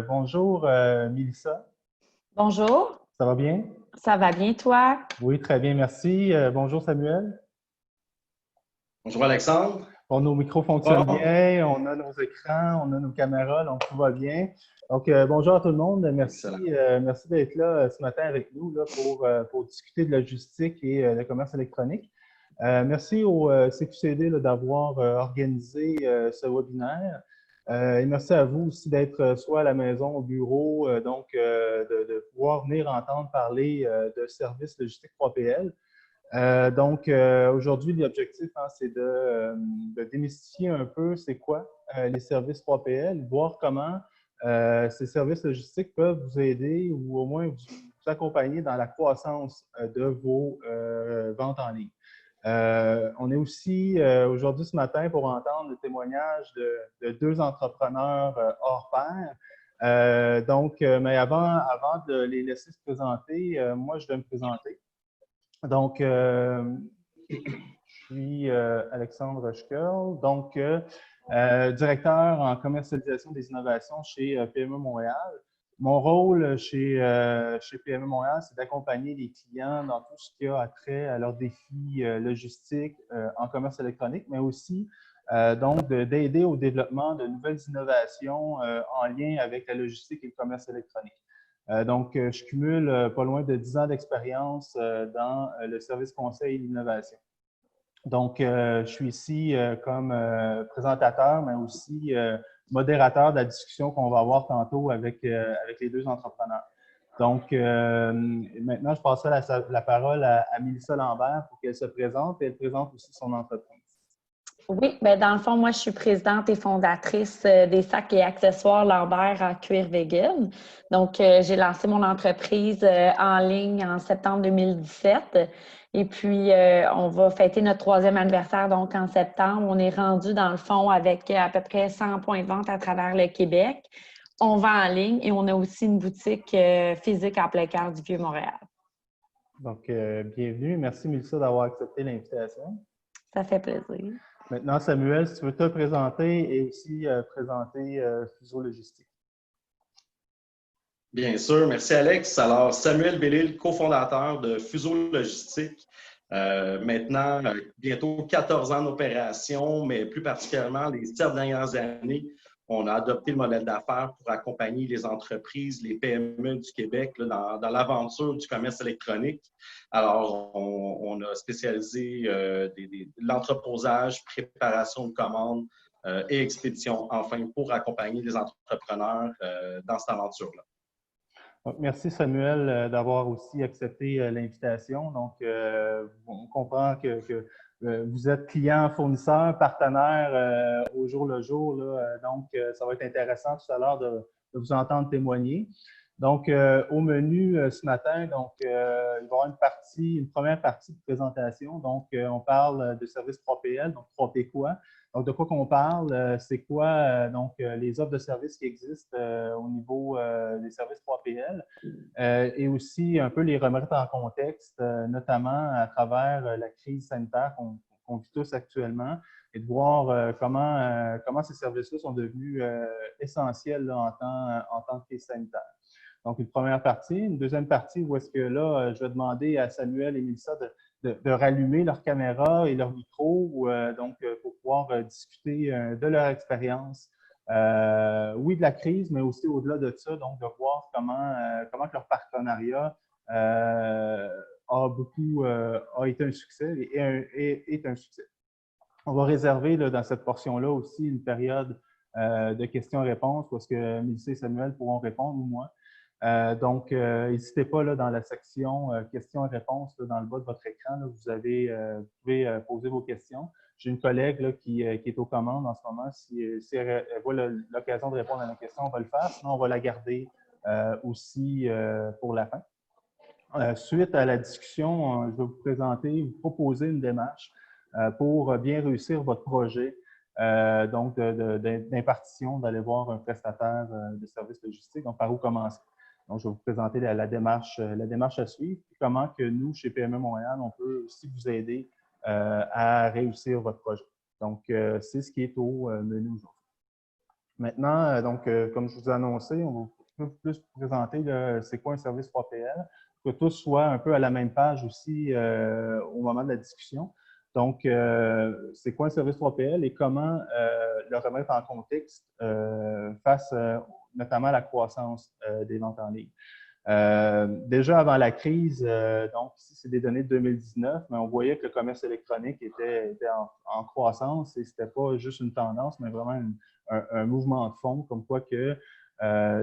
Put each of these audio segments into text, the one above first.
Bonjour, Mélissa. Bonjour, Ça va bien? ça va bien toi? Oui, très bien, merci. Bonjour, Samuel. Bonjour Alexandre. Bon, nos micros fonctionnent Bon, bien, on a nos écrans, on a nos caméras, donc tout va bien. Donc, bonjour à tout le monde. excellent. Merci d'être là ce matin avec nous là, pour discuter de logistique et de commerce électronique. Merci au CQCD là, d'avoir organisé ce webinaire. Et merci à vous aussi d'être soit à la maison, au bureau, de pouvoir venir entendre parler de services logistiques 3PL. Aujourd'hui, l'objectif, c'est de démystifier un peu c'est quoi les services 3PL, voir comment ces services logistiques peuvent vous aider ou au moins vous accompagner dans la croissance de vos ventes en ligne. On est aussi aujourd'hui ce matin pour entendre le témoignage de deux entrepreneurs hors pair. Mais avant de les laisser se présenter, moi, je vais me présenter. Donc, je suis Alexandre Schkerl, directeur en commercialisation des innovations chez PME Montréal. Mon rôle chez PME Montréal, c'est d'accompagner les clients dans tout ce qui a trait à leurs défis logistiques en commerce électronique, mais aussi d'aider au développement de nouvelles innovations en lien avec la logistique et le commerce électronique. Je cumule pas loin de 10 ans d'expérience dans le service conseil et l'innovation. Je suis ici comme présentateur, mais aussi modérateur de la discussion qu'on va avoir tantôt avec les deux entrepreneurs. Maintenant, je passerai la parole à Mélissa Lambert pour qu'elle se présente et elle présente aussi son entreprise. Oui, bien dans le fond, moi, je suis présidente et fondatrice des sacs et accessoires Lambert en cuir vegan. Donc, j'ai lancé mon entreprise en ligne en septembre 2017. Et puis, on va fêter notre 3e anniversaire, donc en septembre. On est rendu, dans le fond, avec à peu près 100 points de vente à travers le Québec. On vend en ligne et on a aussi une boutique physique en plein cœur du Vieux-Montréal. Donc, bienvenue. Merci, Mélissa, d'avoir accepté l'invitation. Ça fait plaisir. Maintenant, Samuel, si tu veux te présenter et aussi présenter Fuseau Logistique. Bien sûr, merci Alex. Alors, Samuel Bellil, cofondateur de Fuseau Logistique. Maintenant, bientôt 14 ans d'opération, mais plus particulièrement les 7 dernières années, on a adopté le modèle d'affaires pour accompagner les entreprises, les PME du Québec là, dans l'aventure du commerce électronique. Alors, on a spécialisé l'entreposage, préparation de commandes et expédition, enfin, pour accompagner les entrepreneurs dans cette aventure-là. Donc, merci Samuel d'avoir aussi accepté l'invitation. Donc, on comprend que vous êtes client, fournisseur, partenaire au jour le jour. Là, ça va être intéressant tout à l'heure de vous entendre témoigner. Donc, au menu ce matin, il va y avoir une première partie de présentation. Donc, on parle de services 3PL, donc 3P quoi? Donc, de quoi qu'on parle, c'est quoi les offres de services qui existent au niveau des services 3PL et aussi un peu les remettre en contexte, notamment à travers la crise sanitaire qu'on vit tous actuellement et de voir comment ces services-là sont devenus essentiels là, en temps de crise sanitaire. Donc, une première partie. Une deuxième partie où est-ce que là, je vais demander à Samuel et Mélissa de rallumer leur caméra et leur micro pour pouvoir discuter de leur expérience. Oui, de la crise, mais aussi au-delà de ça, donc de voir comment que leur partenariat a été un succès et est un succès. On va réserver là, dans cette portion-là aussi une période de questions-réponses où est-ce que Mélissa et Samuel pourront répondre ou moi. N'hésitez pas là, dans la section questions et réponses là, dans le bas de votre écran. Là, vous pouvez poser vos questions. J'ai une collègue là, qui est aux commandes en ce moment. Si elle voit l'occasion de répondre à la question, on va le faire. Sinon, on va la garder aussi pour la fin. Suite à la discussion, je vais vous proposer une démarche pour bien réussir votre projet. D'impartition, d'aller voir un prestataire de services logistiques. Donc, par où commencer? Donc, je vais vous présenter la démarche à suivre et comment que nous, chez PME Montréal, on peut aussi vous aider à réussir votre projet. Donc, c'est ce qui est au menu aujourd'hui. Maintenant, donc, comme je vous ai annoncé, on va un peu plus présenter c'est quoi un service 3PL, que tous soient un peu à la même page aussi au moment de la discussion. Donc, c'est quoi un service 3PL et comment le remettre en contexte face notamment à la croissance des ventes en ligne. Déjà avant la crise, donc ici c'est des données de 2019, mais on voyait que le commerce électronique était en croissance et c'était pas juste une tendance, mais vraiment un mouvement de fond, comme quoi que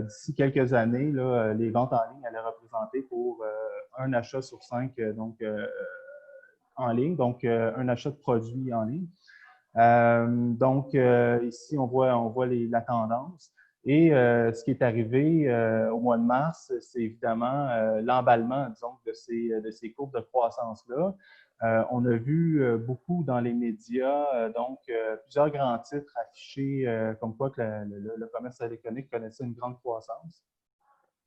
d'ici quelques années, là, les ventes en ligne allaient représenter pour un achat sur 5 en ligne, donc un achat de produits en ligne. Donc, ici, on voit la tendance. Et ce qui est arrivé au mois de mars, c'est évidemment l'emballement, disons, de ces courbes de croissance-là. On a vu beaucoup dans les médias, donc plusieurs grands titres affichés comme quoi que le commerce électronique connaissait une grande croissance.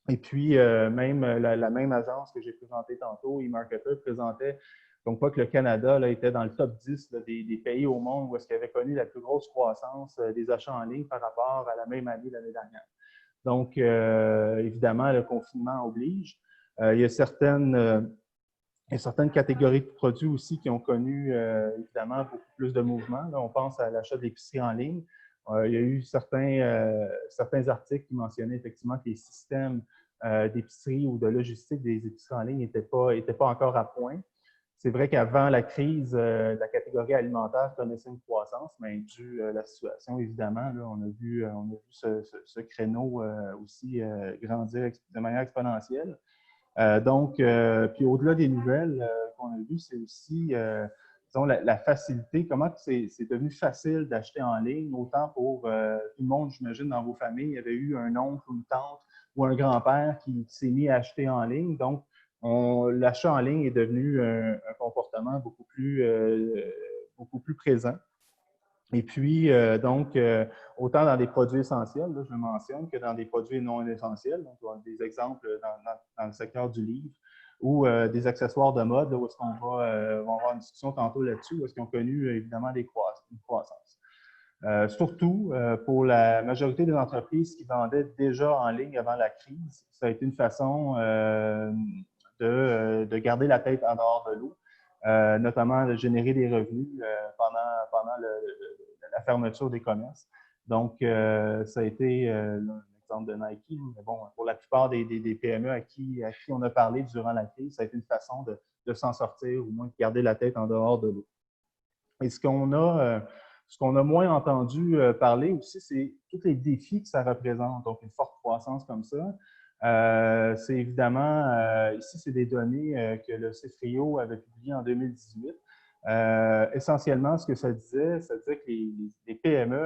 Et puis, même la même agence que j'ai présentée tantôt, eMarketer, présentait comme quoi que le Canada là, était dans le top 10 là, des pays au monde où est-ce qu'il avait connu la plus grosse croissance des achats en ligne par rapport à la même année l'année dernière. Donc, évidemment, le confinement oblige. Il y a certaines catégories de produits aussi qui ont connu, évidemment, beaucoup plus de mouvements. Là, on pense à l'achat d'épicerie en ligne. Il y a eu certains articles qui mentionnaient effectivement que les systèmes d'épicerie ou de logistique des épiceries en ligne n'étaient pas encore à point. C'est vrai qu'avant la crise, la catégorie alimentaire connaissait une croissance, mais dû à la situation, évidemment, là, on a vu ce créneau aussi grandir de manière exponentielle. Donc, puis au-delà des nouvelles qu'on a vues, c'est aussi, disons, la facilité, comment c'est devenu facile d'acheter en ligne, autant pour tout le monde, j'imagine, dans vos familles, il y avait eu un oncle ou une tante ou un grand-père qui s'est mis à acheter en ligne. Donc, l'achat en ligne est devenu un comportement beaucoup plus présent. Et puis, donc, autant dans des produits essentiels, là, je le mentionne, que dans des produits non essentiels. Donc, on a des exemples dans le secteur du livre ou des accessoires de mode, là, où est-ce qu'on va avoir une discussion tantôt là-dessus, où est-ce qu'ils ont connu, évidemment, une croissance. Surtout, pour la majorité des entreprises qui vendaient déjà en ligne avant la crise, ça a été une façon de garder la tête en dehors de l'eau. Notamment de générer des revenus pendant la fermeture des commerces. Donc, ça a été l'exemple de Nike, mais bon, pour la plupart des PME à qui on a parlé durant la crise, ça a été une façon de s'en sortir, ou au moins de garder la tête en dehors de l'eau. Et ce qu'on a moins entendu parler aussi, c'est tous les défis que ça représente. Donc, une forte croissance comme ça. C'est évidemment, ici, c'est des données que le CFRIO avait publiées en 2018. Essentiellement, ce que ça disait que les PME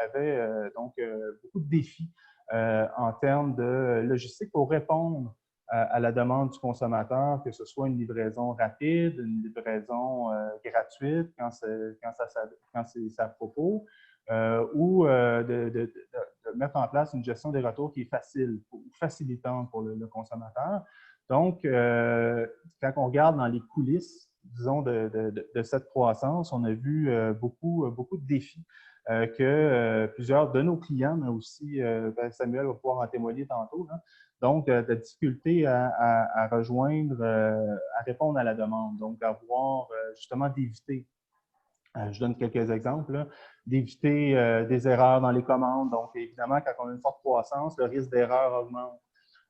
avaient donc beaucoup de défis en termes de logistique pour répondre à la demande du consommateur, que ce soit une livraison rapide, une livraison gratuite quand c'est à propos, ou de mettre en place une gestion des retours qui est facile ou facilitante pour le consommateur. Donc, quand on regarde dans les coulisses, disons, de cette croissance, on a vu beaucoup de défis que plusieurs de nos clients, mais aussi, Samuel va pouvoir en témoigner tantôt, là, donc de difficulté à rejoindre, à répondre à la demande, donc d'avoir justement d'éviter. Je donne quelques exemples, d'éviter des erreurs dans les commandes. Donc, évidemment, quand on a une forte croissance, le risque d'erreur augmente.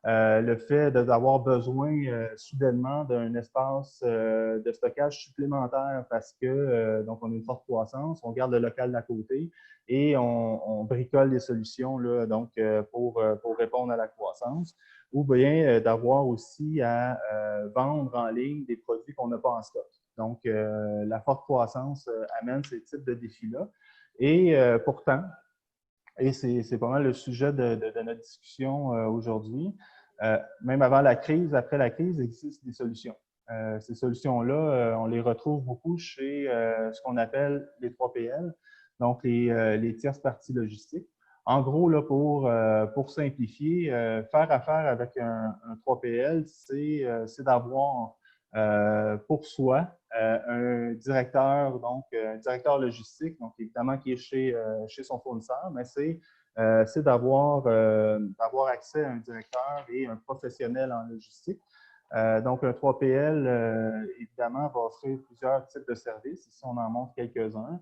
Le fait d'avoir besoin soudainement d'un espace de stockage supplémentaire parce que donc on a une forte croissance, on garde le local d'à côté et on bricole des solutions là, donc pour répondre à la croissance, ou bien d'avoir aussi à vendre en ligne des produits qu'on n'a pas en stock. Donc, la forte croissance amène ces types de défis-là. Et pourtant, et c'est pas mal le sujet de notre discussion aujourd'hui. Même avant la crise, après la crise, il existe des solutions. Ces solutions-là, on les retrouve beaucoup chez ce qu'on appelle les 3PL, donc les tierces parties logistiques. En gros, là, pour simplifier, faire affaire avec un 3PL, c'est d'avoir pour soi un directeur, donc un directeur logistique, donc évidemment qui est chez son fournisseur, mais c'est c'est d'avoir accès à un directeur et un professionnel en logistique. Donc, un 3PL, évidemment, va offrir plusieurs types de services. Ici, on en montre quelques-uns,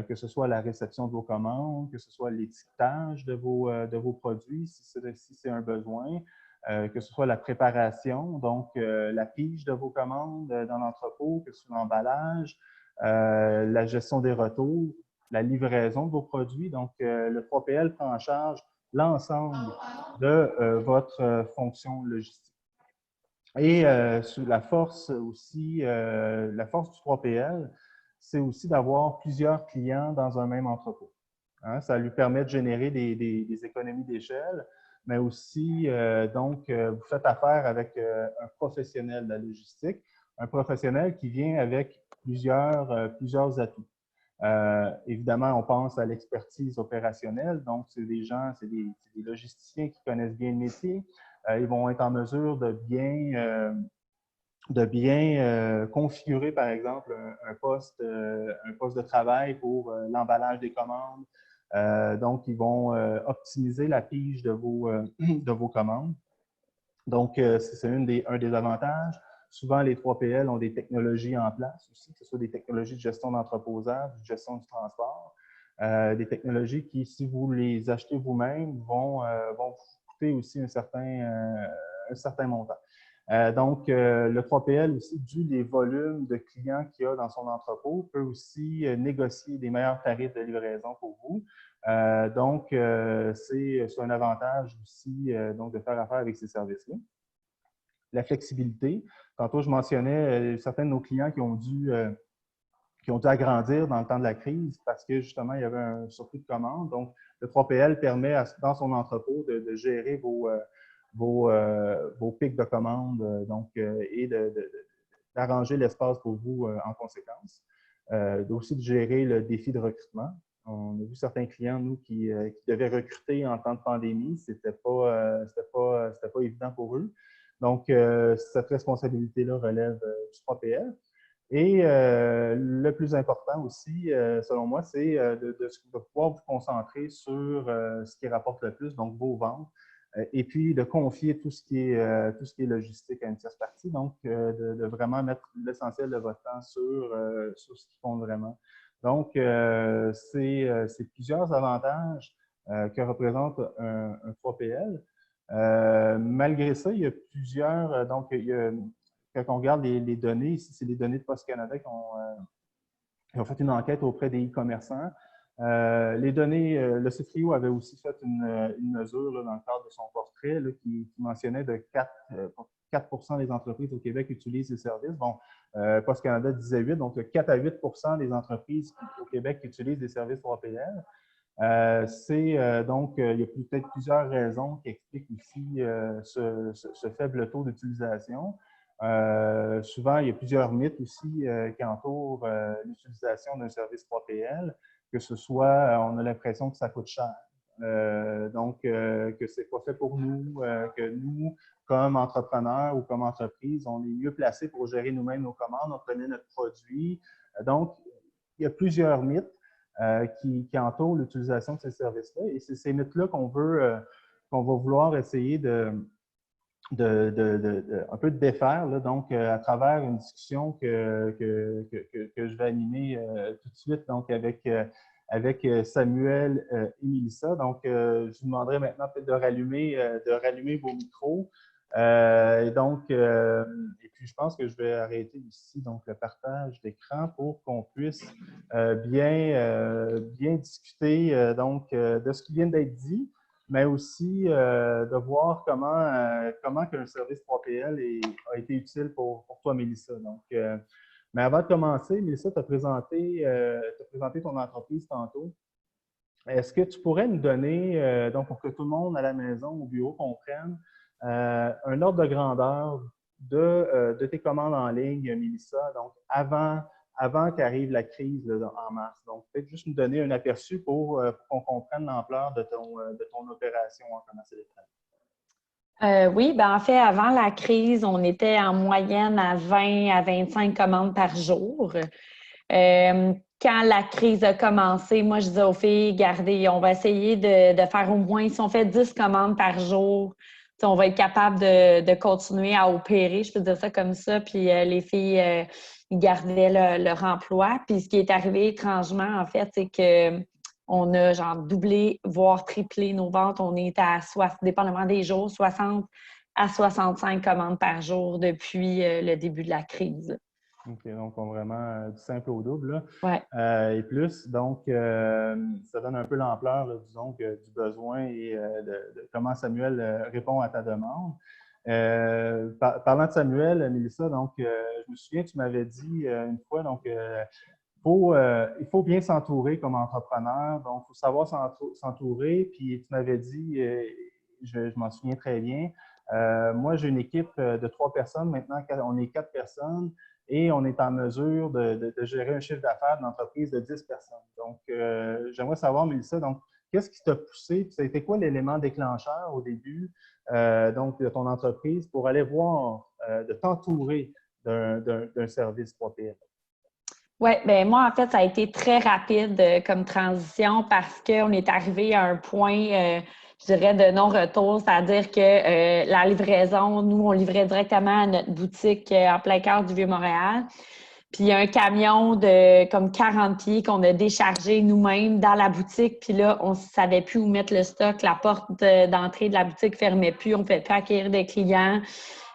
que ce soit la réception de vos commandes, que ce soit l'étiquetage de vos produits, si c'est un besoin, que ce soit la préparation, donc la pige de vos commandes dans l'entrepôt, que ce soit l'emballage, la gestion des retours, la livraison de vos produits. Donc, le 3PL prend en charge l'ensemble de votre fonction logistique. Et la force aussi, la force du 3PL, c'est aussi d'avoir plusieurs clients dans un même entrepôt. Hein, ça lui permet de générer des économies d'échelle, mais aussi, vous faites affaire avec un professionnel de la logistique, un professionnel qui vient avec plusieurs atouts. Évidemment, on pense à l'expertise opérationnelle, donc c'est des logisticiens qui connaissent bien le métier. Ils vont être en mesure de bien configurer, par exemple, un poste de travail pour l'emballage des commandes. Donc, ils vont optimiser la pige de vos commandes. Donc, c'est un des avantages. Souvent, les 3PL ont des technologies en place aussi, que ce soit des technologies de gestion d'entreposage, de gestion du transport, des technologies qui, si vous les achetez vous-même, vont vous coûter aussi un certain montant. Donc, le 3PL aussi, dû des volumes de clients qu'il y a dans son entrepôt, peut aussi négocier des meilleurs tarifs de livraison pour vous. Donc, c'est un avantage aussi donc de faire affaire avec ces services-là. La flexibilité. Tantôt, je mentionnais certains de nos clients qui ont dû agrandir dans le temps de la crise parce que justement, il y avait un surplus de commandes. Donc, le 3PL permet dans son entrepôt de gérer vos pics de commandes et d'arranger l'espace pour vous en conséquence. Aussi de gérer le défi de recrutement. On a vu certains clients, nous, qui devaient recruter en temps de pandémie. C'était pas évident pour eux. Donc, cette responsabilité-là relève du 3PL. Et le plus important aussi, selon moi, c'est de pouvoir vous concentrer sur ce qui rapporte le plus, donc vos ventes, et puis de confier tout ce qui est logistique à une tierce partie, donc de vraiment mettre l'essentiel de votre temps sur ce qui compte vraiment. Donc, c'est plusieurs avantages que représente un 3PL. Malgré ça, il y a plusieurs, quand on regarde les données, ici, c'est les données de Post Canada qui ont fait une enquête auprès des e-commerçants. Les données, le CFRIO avait aussi fait une mesure là, dans le cadre de son portrait là, qui mentionnait de 4 des entreprises au Québec utilisent ces services. Bon, Post Canada disait 8, donc 4 à 8 des entreprises au Québec qui utilisent des services 3PL. Donc, il y a peut-être plusieurs raisons qui expliquent aussi ce faible taux d'utilisation. Souvent, il y a plusieurs mythes aussi qui entourent l'utilisation d'un service 3PL, que ce soit, on a l'impression que ça coûte cher, que c'est pas fait pour nous, que nous, comme entrepreneurs ou comme entreprise, on est mieux placés pour gérer nous-mêmes nos commandes, on connaît notre produit. Donc, il y a plusieurs mythes qui entourent l'utilisation de ces services-là. Et c'est ces mythes-là qu'on va vouloir essayer un peu de défaire, là, donc à travers une discussion que je vais animer tout de suite donc avec Samuel et Mélissa. Donc, je vous demanderai maintenant peut-être de rallumer vos micros. Et puis, je pense que je vais arrêter ici donc, le partage d'écran pour qu'on puisse bien discuter de ce qui vient d'être dit, mais aussi de voir comment qu'un service 3PL a été utile pour toi, Mélissa. Donc, mais avant de commencer, Mélissa, tu as présenté ton entreprise tantôt. Est-ce que tu pourrais nous donner, donc pour que tout le monde à la maison, au bureau, comprenne, un ordre de grandeur de tes commandes en ligne, Mélissa, donc avant qu'arrive la crise là, en mars. Donc, peut-être juste nous donner un aperçu pour qu'on comprenne l'ampleur de ton opération en commerce électronique. Oui, en fait, avant la crise, on était en moyenne à 20 à 25 commandes par jour. quand la crise a commencé, moi, je disais aux filles, regardez, on va essayer de faire au moins, si on fait 10 commandes par jour, on va être capable de continuer à opérer, je peux dire ça comme ça. Puis les filles, ils gardaient leur emploi. Puis ce qui est arrivé étrangement, en fait, c'est que on a genre doublé, voire triplé nos ventes. On est à, dépendamment des jours, 60 à 65 commandes par jour depuis le début de la crise. OK, donc on vraiment du simple au double, là. Ouais. Et plus. Donc, ça donne un peu l'ampleur, là, disons, du besoin et de comment Samuel répond à ta demande. Parlant de Samuel, Mélissa, donc, je me souviens, tu m'avais dit une fois, donc, il faut bien s'entourer comme entrepreneur, donc il faut savoir s'entourer. Puis tu m'avais dit, je m'en souviens très bien, moi j'ai une équipe de 3 personnes, maintenant on est 4 personnes et on est en mesure de gérer un chiffre d'affaires d'une entreprise de 10 personnes. Donc j'aimerais savoir, Mélissa, donc qu'est-ce qui t'a poussé, ça a été quoi l'élément déclencheur au début donc, de ton entreprise pour aller voir, de t'entourer d'un service 3PL? Oui, bien moi, en fait, ça a été très rapide comme transition parce qu'on est arrivé à un point, je dirais, de non-retour, c'est-à-dire que la livraison, nous, on livrait directement à notre boutique en plein cœur du Vieux-Montréal. Puis il y a un camion de comme 40 pieds qu'on a déchargé nous-mêmes dans la boutique. Puis là, on ne savait plus où mettre le stock. La porte d'entrée de la boutique ne fermait plus. On ne pouvait plus accueillir des clients.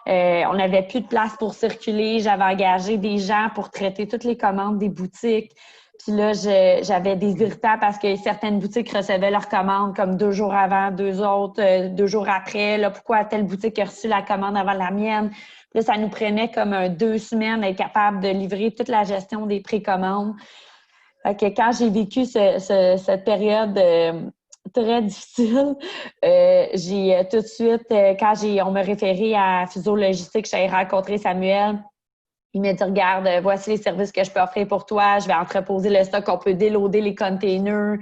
On n'avait plus de place pour circuler. J'avais engagé des gens pour traiter toutes les commandes des boutiques. Puis là, j'avais des irritants parce que certaines boutiques recevaient leurs commandes comme 2 jours avant, 2 autres, 2 jours après. Là, pourquoi telle boutique a reçu la commande avant la mienne? Là, ça nous prenait comme 2 semaines d'être capable de livrer toute la gestion des précommandes. Fait que quand j'ai vécu cette période très difficile, j'ai tout de suite, quand on m'a référé à Fuseau Logistique, j'allais rencontrer Samuel. Il m'a dit, regarde, voici les services que je peux offrir pour toi. Je vais entreposer le stock. On peut déloader les containers.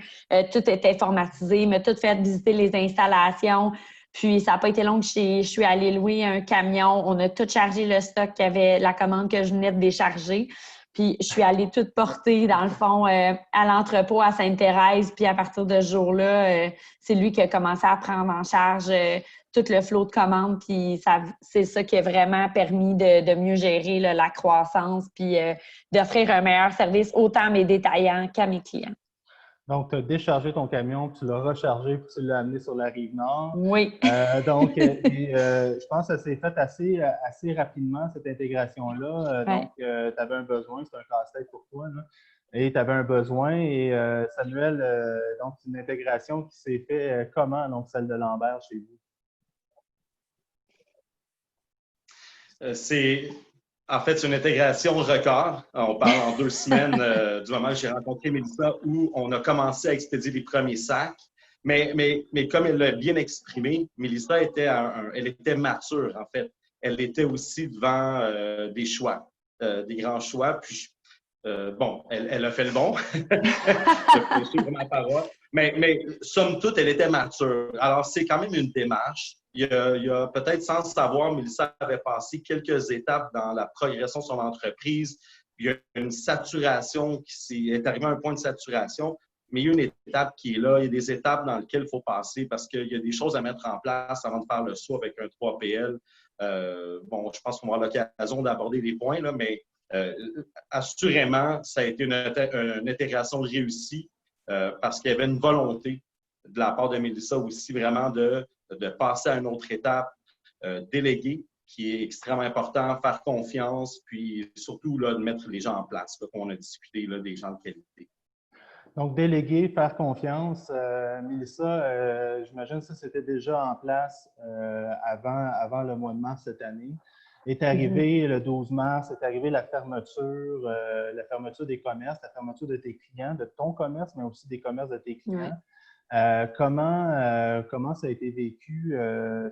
Tout est informatisé. Il m'a tout fait visiter les installations. Puis, ça n'a pas été long que je suis allée louer un camion. On a tout chargé le stock qui avait la commande que je venais de décharger. Puis, je suis allée tout porter, dans le fond, à l'entrepôt à Sainte-Thérèse. Puis, à partir de ce jour-là, c'est lui qui a commencé à prendre en charge tout le flot de commandes. Puis, c'est ça qui a vraiment permis de mieux gérer là, la croissance puis d'offrir un meilleur service autant à mes détaillants qu'à mes clients. Donc, tu as déchargé ton camion, puis tu l'as rechargé, puis tu l'as amené sur la Rive-Nord. Oui. Donc, je pense que ça s'est fait assez rapidement, cette intégration-là. Donc, tu avais un besoin, c'est un casse-tête pour toi, là. Et tu avais un besoin. Et Samuel, donc, c'est une intégration qui s'est faite comment, donc, celle de Lambert chez vous? En fait, c'est une intégration record. On parle en 2 semaines du moment où j'ai rencontré Mélissa où on a commencé à expédier les premiers sacs. Mais comme elle l'a bien exprimé, Mélissa elle était mature, en fait. Elle était aussi devant des choix, des grands choix. Puis, bon, elle a fait le bon. Je suis ma parole. Mais somme toute, elle était mature. Alors, c'est quand même une démarche. Il y a peut-être sans le savoir, Mélissa avait passé quelques étapes dans la progression de son entreprise. Il y a une saturation qui est arrivée à un point de saturation, mais il y a une étape qui est là. Il y a des étapes dans lesquelles il faut passer parce qu'il y a des choses à mettre en place avant de faire le saut avec un 3PL. Bon, je pense qu'on aura l'occasion d'aborder les points, là, mais assurément, ça a été une intégration réussie parce qu'il y avait une volonté de la part de Mélissa aussi vraiment de passer à une autre étape, déléguer, qui est extrêmement important, faire confiance, puis surtout là, de mettre les gens en place, qu'on a discuté là, des gens de qualité. Donc, déléguer, faire confiance. Mélissa, j'imagine que ça, c'était déjà en place avant le mois de mars cette année. Est arrivé le 12 mars, est arrivée la fermeture des commerces, la fermeture de tes clients, de ton commerce, mais aussi des commerces de tes clients. Comment ça a été vécu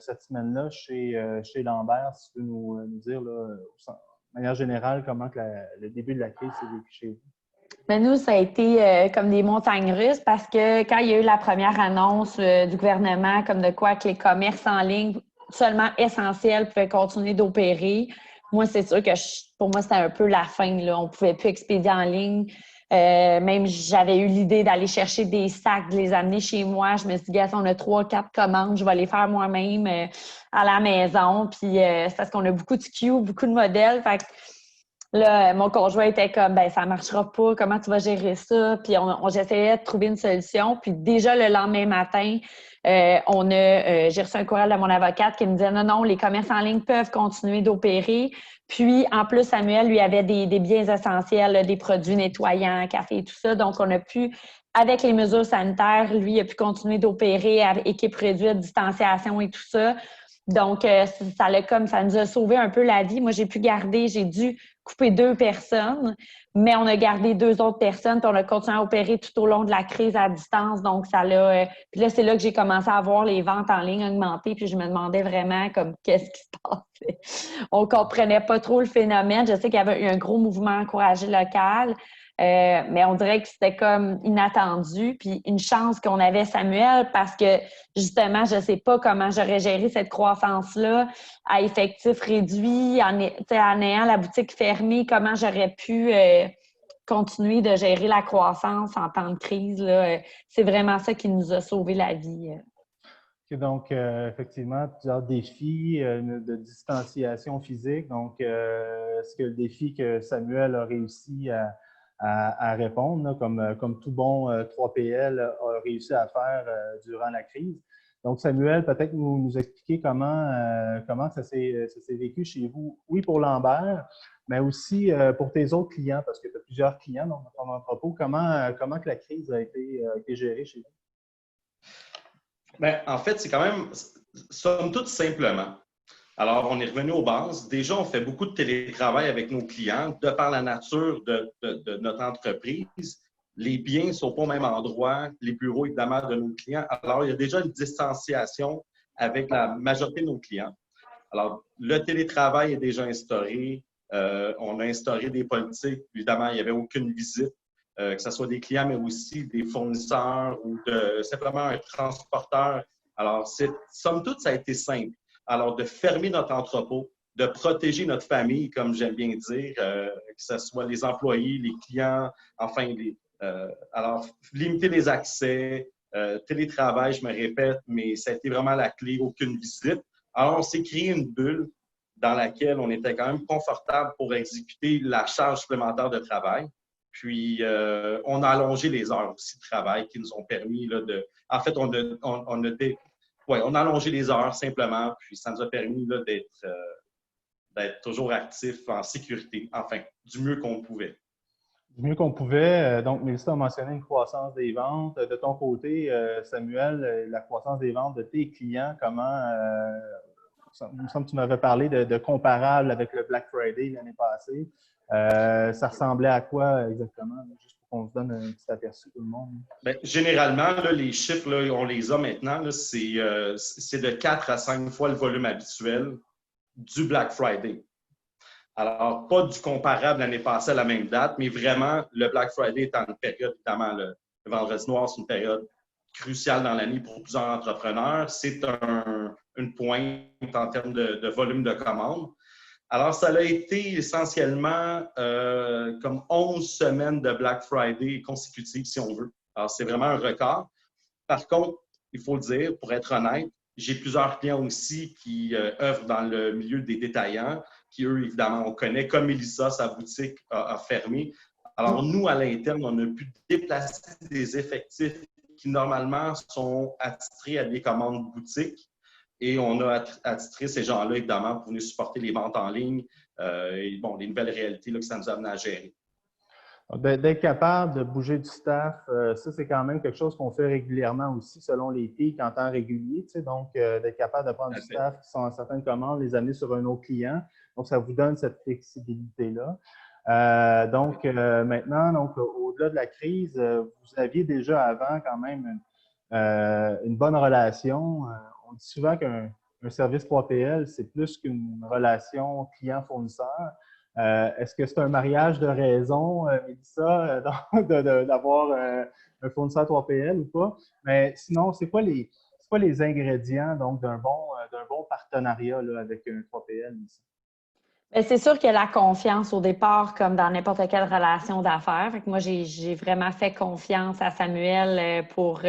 cette semaine-là chez Lambert? Si tu peux nous dire, là, de manière générale, comment que le début de la crise s'est vécu chez vous? Mais nous, ça a été comme des montagnes russes parce que quand il y a eu la première annonce du gouvernement, comme de quoi que les commerces en ligne seulement essentiels pouvaient continuer d'opérer, moi, c'est sûr que pour moi, c'était un peu la fin, là. On ne pouvait plus expédier en ligne. Même j'avais eu l'idée d'aller chercher des sacs, de les amener chez moi. Je me suis dit, gars, on a 3-4 commandes, je vais les faire moi-même à la maison. Puis c'est parce qu'on a beaucoup de SKU, beaucoup de modèles. Fait que là, mon conjoint était comme, ben ça marchera pas, comment tu vas gérer ça? Puis j'essayais de trouver une solution. Puis déjà le lendemain matin, j'ai reçu un courriel de mon avocate qui me disait non, non, les commerces en ligne peuvent continuer d'opérer. Puis, en plus, Samuel, lui, avait des biens essentiels, là, des produits nettoyants, café et tout ça. Donc, on a pu, avec les mesures sanitaires, lui, il a pu continuer d'opérer avec équipe réduite, distanciation et tout ça. Donc, ça nous a sauvé un peu la vie. Moi, j'ai dû couper 2 personnes, mais on a gardé 2 autres personnes, puis on a continué à opérer tout au long de la crise à distance. Donc, puis là, c'est là que j'ai commencé à voir les ventes en ligne augmenter, puis je me demandais vraiment comme qu'est-ce qui se passait. On comprenait pas trop le phénomène. Je sais qu'il y avait eu un gros mouvement encouragé local. Mais on dirait que c'était comme inattendu. Puis une chance qu'on avait Samuel parce que justement, je ne sais pas comment j'aurais géré cette croissance-là à effectif réduit, en ayant la boutique fermée, comment j'aurais pu continuer de gérer la croissance en temps de crise. Là. C'est vraiment ça qui nous a sauvé la vie. Donc, effectivement, plusieurs défis de distanciation physique. Donc, est-ce que le défi que Samuel a réussi à répondre, là, comme tout bon 3PL a réussi à faire durant la crise? Donc, Samuel, peut-être nous expliquer comment ça s'est vécu chez vous, oui, pour Lambert, mais aussi pour tes autres clients, parce que tu as plusieurs clients dans ton entrepôt. Comment que la crise a été gérée chez vous? Bien, en fait, c'est quand même, somme toute simplement. Alors, on est revenu aux bases. Déjà, on fait beaucoup de télétravail avec nos clients de par la nature de notre entreprise. Les biens ne sont pas au même endroit, les bureaux, évidemment, de nos clients. Alors, il y a déjà une distanciation avec la majorité de nos clients. Alors, le télétravail est déjà instauré. On a instauré des politiques. Évidemment, il n'y avait aucune visite, que ce soit des clients, mais aussi des fournisseurs ou simplement un transporteur. Alors, somme toute, ça a été simple. Alors, de fermer notre entrepôt, de protéger notre famille, comme j'aime bien dire, que ce soit les employés, les clients, enfin, alors, limiter les accès, télétravail, je me répète, mais ça a été vraiment la clé, aucune visite. Alors, on s'est créé une bulle dans laquelle on était quand même confortable pour exécuter la charge supplémentaire de travail. Puis, on a allongé les heures aussi de travail qui nous ont permis là, En fait, on a allongé les heures simplement, puis ça nous a permis là, d'être toujours actifs en sécurité, enfin, du mieux qu'on pouvait. Du mieux qu'on pouvait. Donc, Mélissa a mentionné une croissance des ventes. De ton côté, Samuel, la croissance des ventes de tes clients, il me semble que tu m'avais parlé de comparable avec le Black Friday l'année passée. Ça ressemblait à quoi exactement? Juste pour qu'on se donne un petit aperçu, tout le monde. Bien, généralement, là, les chiffres, là, on les a maintenant. C'est de 4 à 5 fois le volume habituel du Black Friday. Alors, pas du comparable l'année passée à la même date, mais vraiment, le Black Friday étant une période, évidemment, le vendredi noir, c'est une période cruciale dans l'année pour plusieurs entrepreneurs. C'est une pointe en termes de volume de commandes. Alors, ça a été essentiellement comme 11 semaines de Black Friday consécutives, si on veut. Alors, c'est vraiment un record. Par contre, il faut le dire, pour être honnête, j'ai plusieurs clients aussi qui œuvrent dans le milieu des détaillants, qui, eux, évidemment, on connaît, comme Mélissa, sa boutique a fermé. Alors, nous, à l'interne, on a pu déplacer des effectifs qui, normalement, sont attitrés à des commandes boutiques. Et on a attitré ces gens-là, évidemment, pour venir supporter les ventes en ligne et bon, les nouvelles réalités là, que ça nous a amené à gérer. D'être capable de bouger du staff, ça, c'est quand même quelque chose qu'on fait régulièrement aussi selon les pics en temps régulier. Tu sais, donc, d'être capable de prendre du staff qui sont à certaines commandes, les amener sur un autre client. Donc, ça vous donne cette flexibilité-là. Maintenant, au-delà de la crise, vous aviez déjà avant quand même une bonne relation. On dit souvent qu'un service 3PL, c'est plus qu'une relation client-fournisseur. Est-ce que c'est un mariage de raison, Mélissa, d'avoir un fournisseur 3PL ou pas? Mais sinon, c'est quoi les ingrédients donc d'un bon partenariat là, avec un 3PL, Mélissa? C'est sûr qu'il y a la confiance au départ, comme dans n'importe quelle relation d'affaires. Fait que moi, j'ai vraiment fait confiance à Samuel pour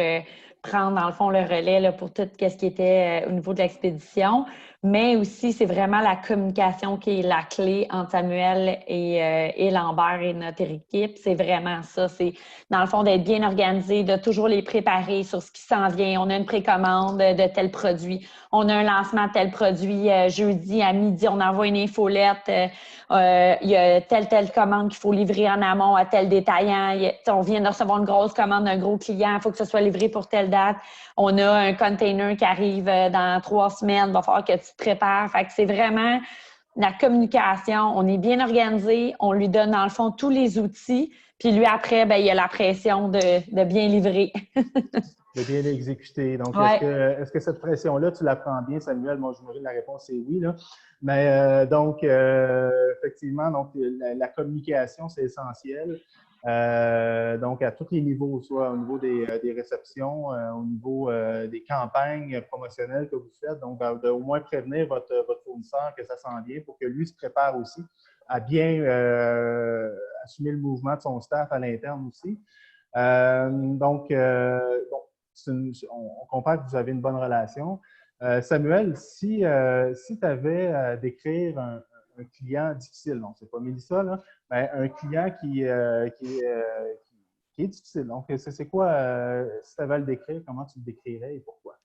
prendre, dans le fond, le relais là, pour tout ce qui était au niveau de l'expédition. Mais aussi, c'est vraiment la communication qui est la clé entre Samuel et Lambert et notre équipe. C'est vraiment ça. C'est, dans le fond, d'être bien organisé, de toujours les préparer sur ce qui s'en vient. On a une précommande de tel produit. On a un lancement de tel produit jeudi à midi. On envoie une infolette. Il y a telle commande qu'il faut livrer en amont à tel détaillant. On vient de recevoir une grosse commande d'un gros client. Il faut que ce soit livré pour telle date. On a un container qui arrive dans 3 semaines. Il va falloir que tu te prépares. Fait que c'est vraiment la communication. On est bien organisé. On lui donne, dans le fond, tous les outils. Puis lui, après, ben, il a la pression de bien livrer. De bien l'exécuter. Donc, ouais. est-ce que cette pression-là, tu la prends bien, Samuel? Moi, j'imagine la réponse est oui. Là. Mais effectivement, donc, la communication, c'est essentiel. Donc, à tous les niveaux, soit au niveau des réceptions, au niveau des campagnes promotionnelles que vous faites. Donc, au moins prévenir votre fournisseur que ça s'en vient pour que lui se prépare aussi à bien assumer le mouvement de son staff à l'interne aussi. Bon, on comprend que vous avez une bonne relation. Samuel, si tu avais à décrire un client difficile, donc c'est pas Mélissa, là, mais un client qui est difficile. Donc, c'est quoi, si tu avais à le décrire, comment tu le décrirais et pourquoi?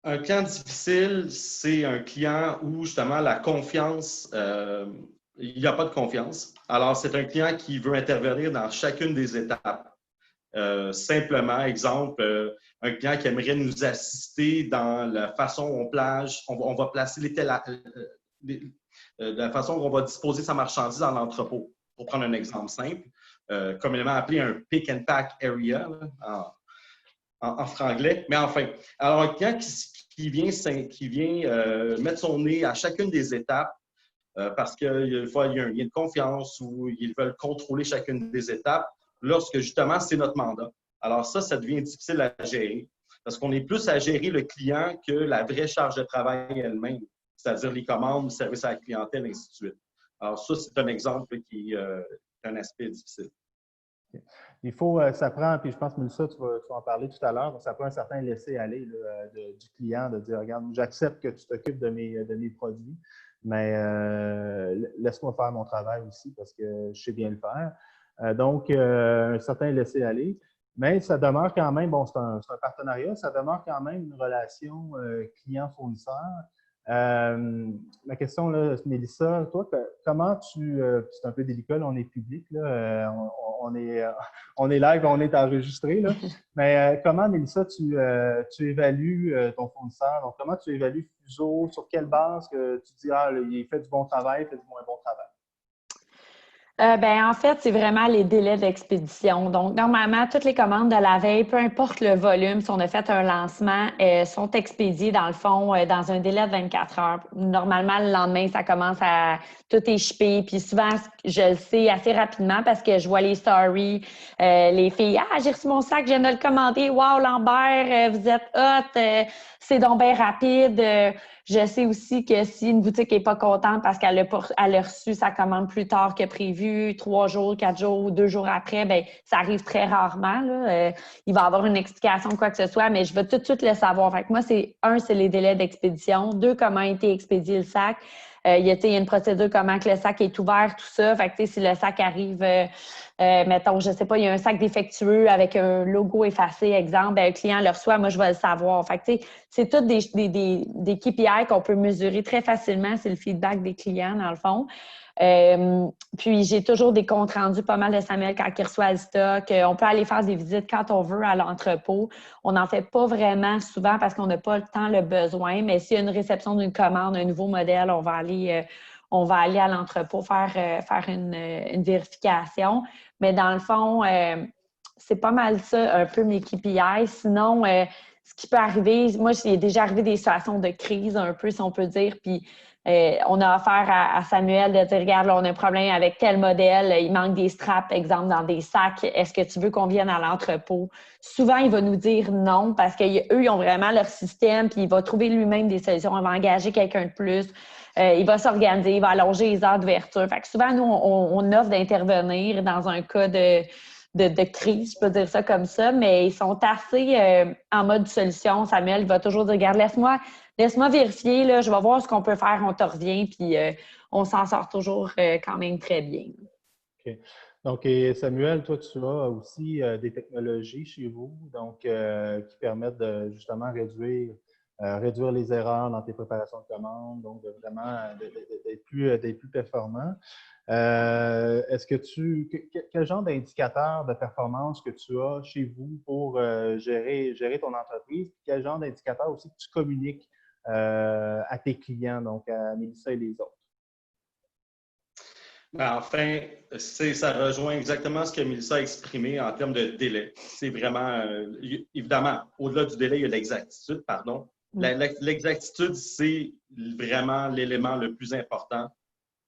Un client difficile, c'est un client où justement la confiance, il n'y a pas de confiance. Alors, c'est un client qui veut intervenir dans chacune des étapes. Simplement, exemple, un client qui aimerait nous assister dans la façon dont on va placer la façon dont on va disposer sa marchandise dans l'entrepôt. Pour prendre un exemple simple, communément appelé un pick and pack area là, en franglais. Mais enfin, alors un client qui vient mettre son nez à chacune des étapes parce qu'il y a un lien de confiance ou ils veulent contrôler chacune des étapes. Lorsque justement, c'est notre mandat. Alors ça devient difficile à gérer parce qu'on est plus à gérer le client que la vraie charge de travail elle-même, c'est-à-dire les commandes, le service à la clientèle, ainsi de suite. Alors ça, c'est un exemple qui est un aspect difficile. Il faut, ça prend, puis je pense, Mélissa, tu vas en parler tout à l'heure, donc ça prend un certain laisser-aller du client, de dire, regarde, j'accepte que tu t'occupes de mes produits, mais laisse-moi faire mon travail aussi parce que je sais bien le faire. Donc, un certain laisser-aller. Mais ça demeure quand même, bon, c'est un partenariat, ça demeure quand même une relation client-fournisseur. Ma question, là, Mélissa, toi, comment c'est un peu délicat, là, on est public, là, on est live, on est enregistré, là. Mais comment, Mélissa, tu évalues ton fournisseur? Donc, comment tu évalues Fuseau? Sur quelle base que tu dis, ah, là, il fait du bon travail, il fait du moins bon travail? En fait, c'est vraiment les délais d'expédition. Donc, normalement, toutes les commandes de la veille, peu importe le volume, si on a fait un lancement, sont expédiées, dans le fond, dans un délai de 24 heures. Normalement, le lendemain, ça commence à... Tout est shippé. Puis souvent, je le sais assez rapidement parce que je vois les stories, les filles. « Ah, j'ai reçu mon sac, je viens de le commander. Wow, Lambert, vous êtes hot. C'est donc bien rapide. » Je sais aussi que si une boutique n'est pas contente parce qu'elle a reçu sa commande plus tard que prévu, 3 jours, 4 jours ou 2 jours après, bien, ça arrive très rarement. Là. Il va y avoir une explication ou quoi que ce soit, mais je vais tout de suite le savoir. Fait que moi, c'est les délais d'expédition. 2, comment a été expédié le sac. Il y a une procédure, comment que le sac est ouvert, tout ça. Fait que si le sac arrive, mettons, je sais pas, il y a un sac défectueux avec un logo effacé, exemple, ben, le client le reçoit, moi, je vais le savoir. Fait que c'est toutes des KPI qu'on peut mesurer très facilement. C'est le feedback des clients, dans le fond. Puis, j'ai toujours des comptes rendus pas mal de Samuel quand il reçoit le stock. On peut aller faire des visites quand on veut à l'entrepôt. On n'en fait pas vraiment souvent parce qu'on n'a pas le temps, le besoin. Mais s'il y a une réception d'une commande, un nouveau modèle, on va aller à l'entrepôt faire une vérification. Mais dans le fond, c'est pas mal ça, un peu mes KPI. Sinon, ce qui peut arriver, moi, j'ai déjà arrivé des situations de crise un peu, si on peut dire, puis on a affaire à Samuel de dire, regarde, là, on a un problème avec tel modèle, il manque des straps, exemple, dans des sacs, est-ce que tu veux qu'on vienne à l'entrepôt? Souvent, il va nous dire non parce qu'eux, ils ont vraiment leur système, puis il va trouver lui-même des solutions, il va engager quelqu'un de plus, il va s'organiser, il va allonger les heures d'ouverture. Fait que souvent, nous, on offre d'intervenir dans un cas de crise, je peux dire ça comme ça, mais ils sont assez en mode solution. Samuel, il va toujours dire, regarde, laisse-moi vérifier, là, je vais voir ce qu'on peut faire, on te revient, puis on s'en sort toujours quand même très bien. OK. Donc, et Samuel, toi, tu as aussi des technologies chez vous donc, qui permettent de justement réduire les erreurs dans tes préparations de commandes, donc de vraiment d'être plus performant. Est-ce que quel genre d'indicateur de performance que tu as chez vous pour gérer ton entreprise? Quel genre d'indicateur aussi que tu communiques à tes clients, donc à Mélissa et les autres? Ben, enfin, ça rejoint exactement ce que Mélissa a exprimé en termes de délai. C'est vraiment, évidemment, au-delà du délai, il y a l'exactitude, pardon. L'exactitude, c'est vraiment l'élément le plus important.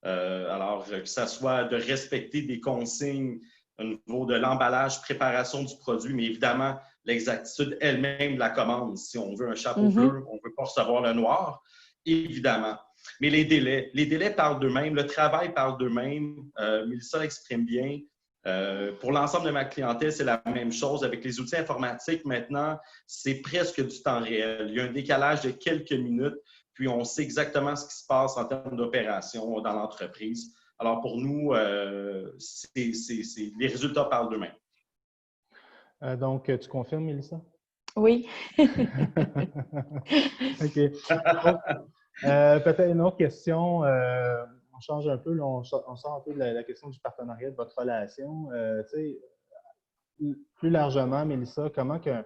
Alors, que ce soit de respecter des consignes au niveau de l'emballage, préparation du produit, mais évidemment, l'exactitude elle-même de la commande. Si on veut un chapeau bleu, on ne veut pas recevoir le noir, évidemment. Mais les délais parlent d'eux-mêmes, le travail parle d'eux-mêmes. Mélissa l'exprime bien. Pour l'ensemble de ma clientèle, c'est la même chose. Avec les outils informatiques, maintenant, c'est presque du temps réel. Il y a un décalage de quelques minutes, puis on sait exactement ce qui se passe en termes d'opération dans l'entreprise. Alors, pour nous, les résultats parlent d'eux-mêmes. Donc, tu confirmes, Mélissa? Oui. OK. Donc, peut-être une autre question. On change un peu, là, on sort un peu de la question du partenariat, de votre relation. Plus largement, Mélissa, comment qu'un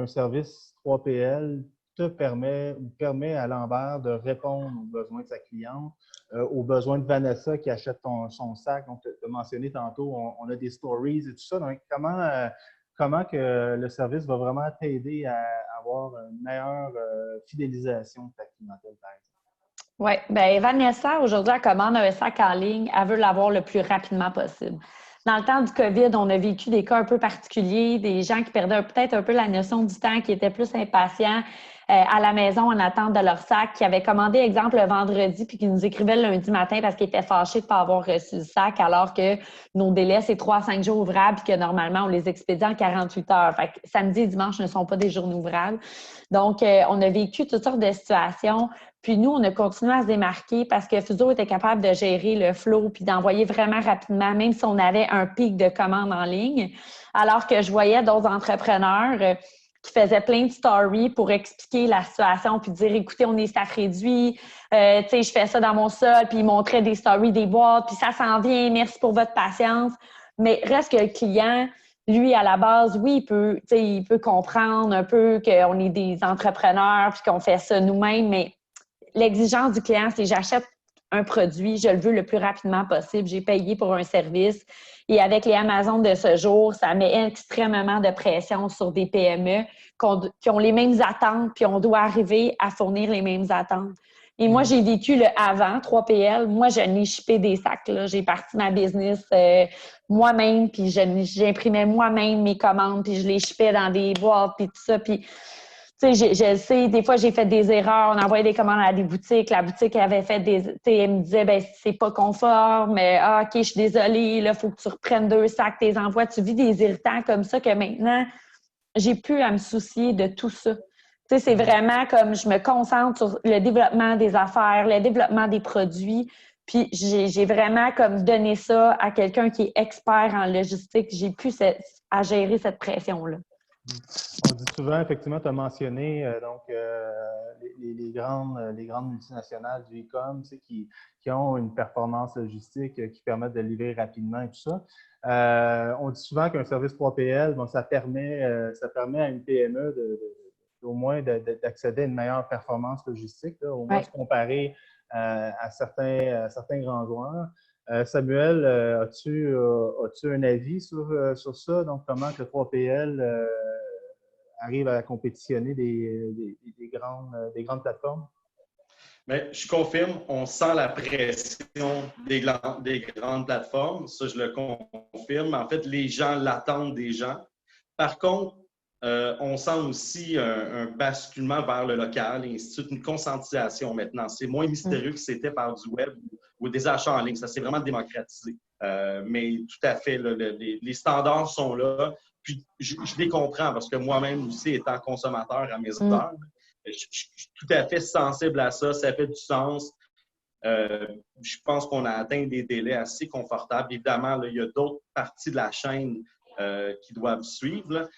service 3PL te permet ou permet à Lambert de répondre aux besoins de sa cliente, aux besoins de Vanessa qui achète son sac. Donc, tu as mentionné tantôt, on a des stories et tout ça. Donc, comment que le service va vraiment t'aider à avoir une meilleure fidélisation de ta clientèle, par exemple? Oui, bien, Vanessa, aujourd'hui, elle commande un sac en ligne. Elle veut l'avoir le plus rapidement possible. Dans le temps du COVID, on a vécu des cas un peu particuliers, des gens qui perdaient peut-être un peu la notion du temps, qui étaient plus impatients à la maison en attente de leur sac, qui avaient commandé, exemple, le vendredi, puis qui nous écrivaient le lundi matin parce qu'ils étaient fâchés de ne pas avoir reçu le sac, alors que nos délais, c'est 3 à 5 jours ouvrables, puis que normalement, on les expédie en 48 heures. Fait que samedi et dimanche ne sont pas des journées ouvrables. Donc, on a vécu toutes sortes de situations. Puis nous, on a continué à se démarquer parce que Fuso était capable de gérer le flow puis d'envoyer vraiment rapidement, même si on avait un pic de commandes en ligne. Alors que je voyais d'autres entrepreneurs qui faisaient plein de stories pour expliquer la situation puis dire, écoutez, on est staff réduit, tu sais, je fais ça dans mon sol, puis ils montraient des stories, des boîtes, puis ça s'en vient, merci pour votre patience. Mais reste que le client, lui, à la base, oui, il peut comprendre un peu qu'on est des entrepreneurs puis qu'on fait ça nous-mêmes, mais l'exigence du client, c'est j'achète un produit, je le veux le plus rapidement possible, j'ai payé pour un service. Et avec les Amazon de ce jour, ça met extrêmement de pression sur des PME qui ont les mêmes attentes, puis on doit arriver à fournir les mêmes attentes. Et moi, j'ai vécu le avant 3PL. Moi, je n'ai shippé des sacs. J'ai parti ma business moi-même, puis j'imprimais moi-même mes commandes, puis je les shippais dans des boîtes, puis tout ça. Puis tu sais, je sais, des fois, j'ai fait des erreurs. On envoyait des commandes à des boutiques. La boutique avait fait tu sais, elle me disait, ben c'est pas conforme. OK, je suis désolée. Là, il faut que tu reprennes 2 sacs, tes envois. Tu vis des irritants comme ça que maintenant, j'ai plus à me soucier de tout ça. Tu sais, c'est vraiment comme je me concentre sur le développement des affaires, le développement des produits. Puis, j'ai vraiment comme donné ça à quelqu'un qui est expert en logistique. J'ai plus à gérer cette pression-là. On dit souvent, effectivement, tu as mentionné les grandes multinationales du e-com qui ont une performance logistique qui permettent de livrer rapidement et tout ça. On dit souvent qu'un service 3PL, bon, ça permet à une PME au moins d'accéder à une meilleure performance logistique, là, au moins de se comparer à certains grands joueurs. Samuel, as-tu un avis sur ça? Donc, comment que 3PL arrive à compétitionner des grandes plateformes? Mais je confirme, on sent la pression des grandes plateformes. Ça, je le confirme. En fait, les gens l'attendent des gens. Par contre, on sent aussi un basculement vers le local et ainsi de suite, une conscientisation maintenant. C'est moins mystérieux que c'était par du web ou des achats en ligne. Ça s'est vraiment démocratisé. Mais tout à fait, là, les standards sont là. Puis, je les comprends parce que moi-même aussi, étant consommateur à mes heures, je suis tout à fait sensible à ça. Ça fait du sens. Je pense qu'on a atteint des délais assez confortables. Évidemment, là, il y a d'autres parties de la chaîne qui doivent suivre.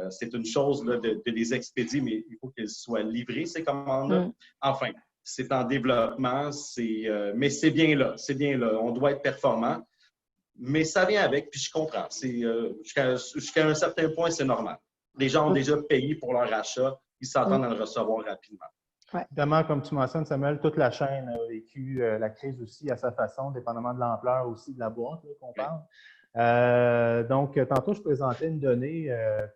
C'est une chose là, de les expédier, mais il faut qu'elles soient livrées, ces commandes-là. Enfin, c'est en développement, mais c'est bien là. C'est bien là. On doit être performant. Mais ça vient avec, puis je comprends. Jusqu'à un certain point, c'est normal. Les gens ont déjà payé pour leur achat. Ils s'attendent à le recevoir rapidement. Ouais. Évidemment, comme tu mentionnes, Samuel, toute la chaîne a vécu la crise aussi à sa façon, dépendamment de l'ampleur aussi de la boîte qu'on parle. Donc, tantôt, je présentais une donnée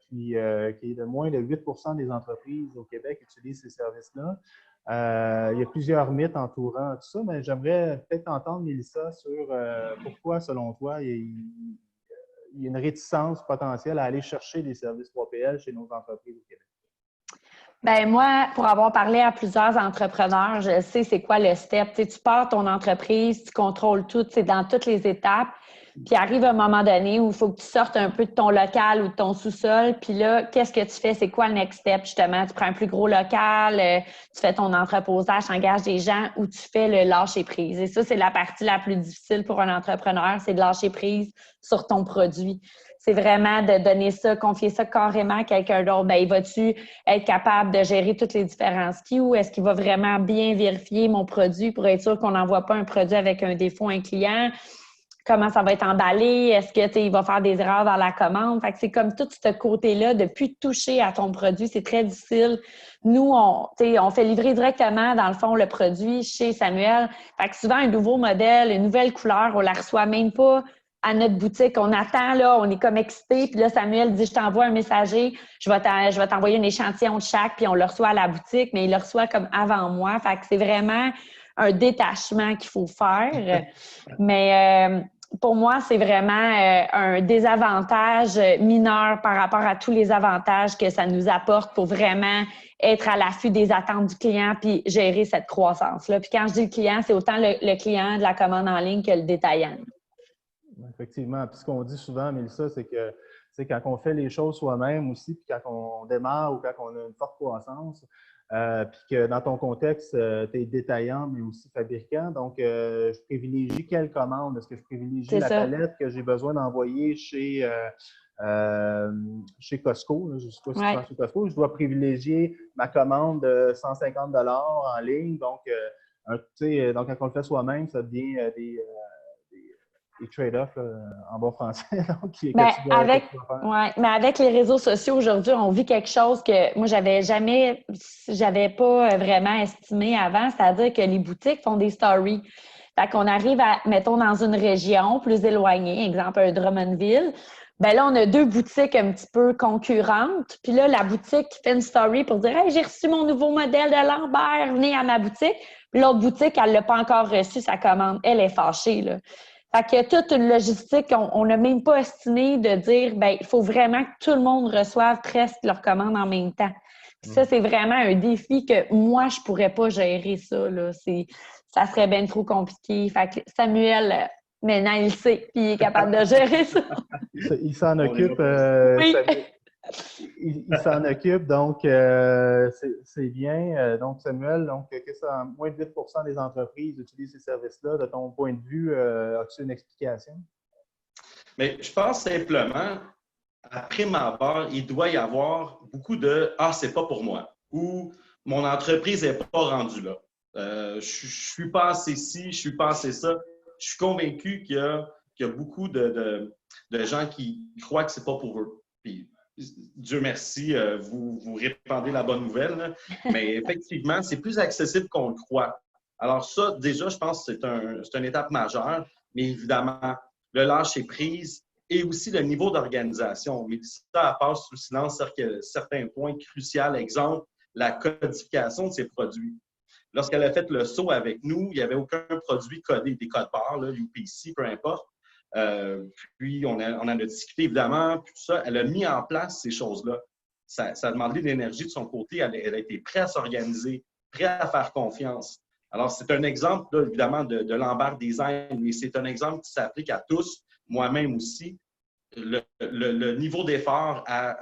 qui est de moins de 8 des entreprises au Québec utilisent ces services-là. Il y a plusieurs mythes entourant tout ça, mais j'aimerais peut-être entendre, Mélissa, sur pourquoi, selon toi, il y a une réticence potentielle à aller chercher des services 3PL chez nos entreprises au Québec. Bien, moi, pour avoir parlé à plusieurs entrepreneurs, je sais c'est quoi le step. Tu pars ton entreprise, tu contrôles tout, c'est dans toutes les étapes. Puis arrive un moment donné où il faut que tu sortes un peu de ton local ou de ton sous-sol. Puis là, qu'est-ce que tu fais? C'est quoi le next step, justement? Tu prends un plus gros local, tu fais ton entreposage, tu engages des gens ou tu fais le lâcher-prise. Et ça, c'est la partie la plus difficile pour un entrepreneur, c'est de lâcher prise sur ton produit. C'est vraiment de donner ça, confier ça carrément à quelqu'un d'autre. Bien, va-tu être capable de gérer toutes les différents SKU ou est-ce qu'il va vraiment bien vérifier mon produit pour être sûr qu'on n'envoie pas un produit avec un défaut à un client? Comment ça va être emballé? Est-ce que il va faire des erreurs dans la commande? Fait que c'est comme tout ce côté-là, de plus toucher à ton produit, c'est très difficile. Nous, on fait livrer directement, dans le fond, le produit chez Samuel. Fait que souvent, un nouveau modèle, une nouvelle couleur, on la reçoit même pas à notre boutique. On attend, là, on est comme excité. Puis là, Samuel dit, je t'envoie un messager, je vais t'envoyer un échantillon de chaque, puis on le reçoit à la boutique, mais il le reçoit comme avant moi. Fait que c'est vraiment un détachement qu'il faut faire. Mais pour moi, c'est vraiment un désavantage mineur par rapport à tous les avantages que ça nous apporte pour vraiment être à l'affût des attentes du client puis gérer cette croissance-là. Puis quand je dis le client, c'est autant le client de la commande en ligne que le détaillant. Effectivement. Puis ce qu'on dit souvent, Mélissa, c'est que quand on fait les choses soi-même aussi, puis quand on démarre ou quand on a une forte croissance, puis que dans ton contexte, tu es détaillant, mais aussi fabricant. Donc, je privilégie quelle commande? Est-ce que je privilégie la palette que j'ai besoin d'envoyer chez Costco? Je ne sais pas si tu prends chez Costco. Je dois privilégier ma commande de 150 $ en ligne. Donc, donc, quand on le fait soi-même, ça devient des trade-offs en bon français. Donc, mais avec les réseaux sociaux aujourd'hui, on vit quelque chose que moi, j'avais pas vraiment estimé avant, c'est-à-dire que les boutiques font des stories. Fait qu'on arrive mettons, dans une région plus éloignée, exemple un Drummondville, bien là, on a 2 boutiques un petit peu concurrentes. Puis là, la boutique fait une story pour dire « Hey, j'ai reçu mon nouveau modèle de Lambert, venez à ma boutique. » Puis l'autre boutique, elle l'a pas encore reçu, sa commande. Elle est fâchée, là. Fait qu'il y a toute une logistique, on n'a même pas estimé de dire, bien, il faut vraiment que tout le monde reçoive presque leur commande en même temps. Puis ça, c'est vraiment un défi que moi, je pourrais pas gérer ça, là. Ça serait bien trop compliqué. Fait que Samuel, maintenant, il sait, puis il est capable de gérer ça. Il s'en occupe. Oui. Il s'en occupe, donc c'est bien. Donc, Samuel, moins de 8 % des entreprises utilisent ces services-là. De ton point de vue, as-tu une explication? Mais je pense simplement, après ma part, il doit y avoir beaucoup de « Ah, c'est pas pour moi » ou « Mon entreprise n'est pas rendue là. Je suis pas assez ci, je suis pas assez ça. » Je suis convaincu qu'il y a beaucoup de gens qui croient que c'est pas pour eux. Puis, Dieu merci, vous répandez la bonne nouvelle, là. Mais effectivement, c'est plus accessible qu'on le croit. Alors ça, déjà, je pense que c'est une étape majeure, mais évidemment, le lâcher prise, et aussi le niveau d'organisation. Mélissa, elle passe sous silence certains points cruciaux. Exemple, la codification de ses produits. Lorsqu'elle a fait le saut avec nous, il n'y avait aucun produit codé, des codes barres, là, UPC, peu importe. Puis, on en a discuté, évidemment, puis tout ça. Elle a mis en place ces choses-là. Ça a demandé de l'énergie de son côté. Elle a été prête à s'organiser, prête à faire confiance. Alors, c'est un exemple, là, évidemment, de Lambert Design, mais c'est un exemple qui s'applique à tous, moi-même aussi. Le niveau d'effort à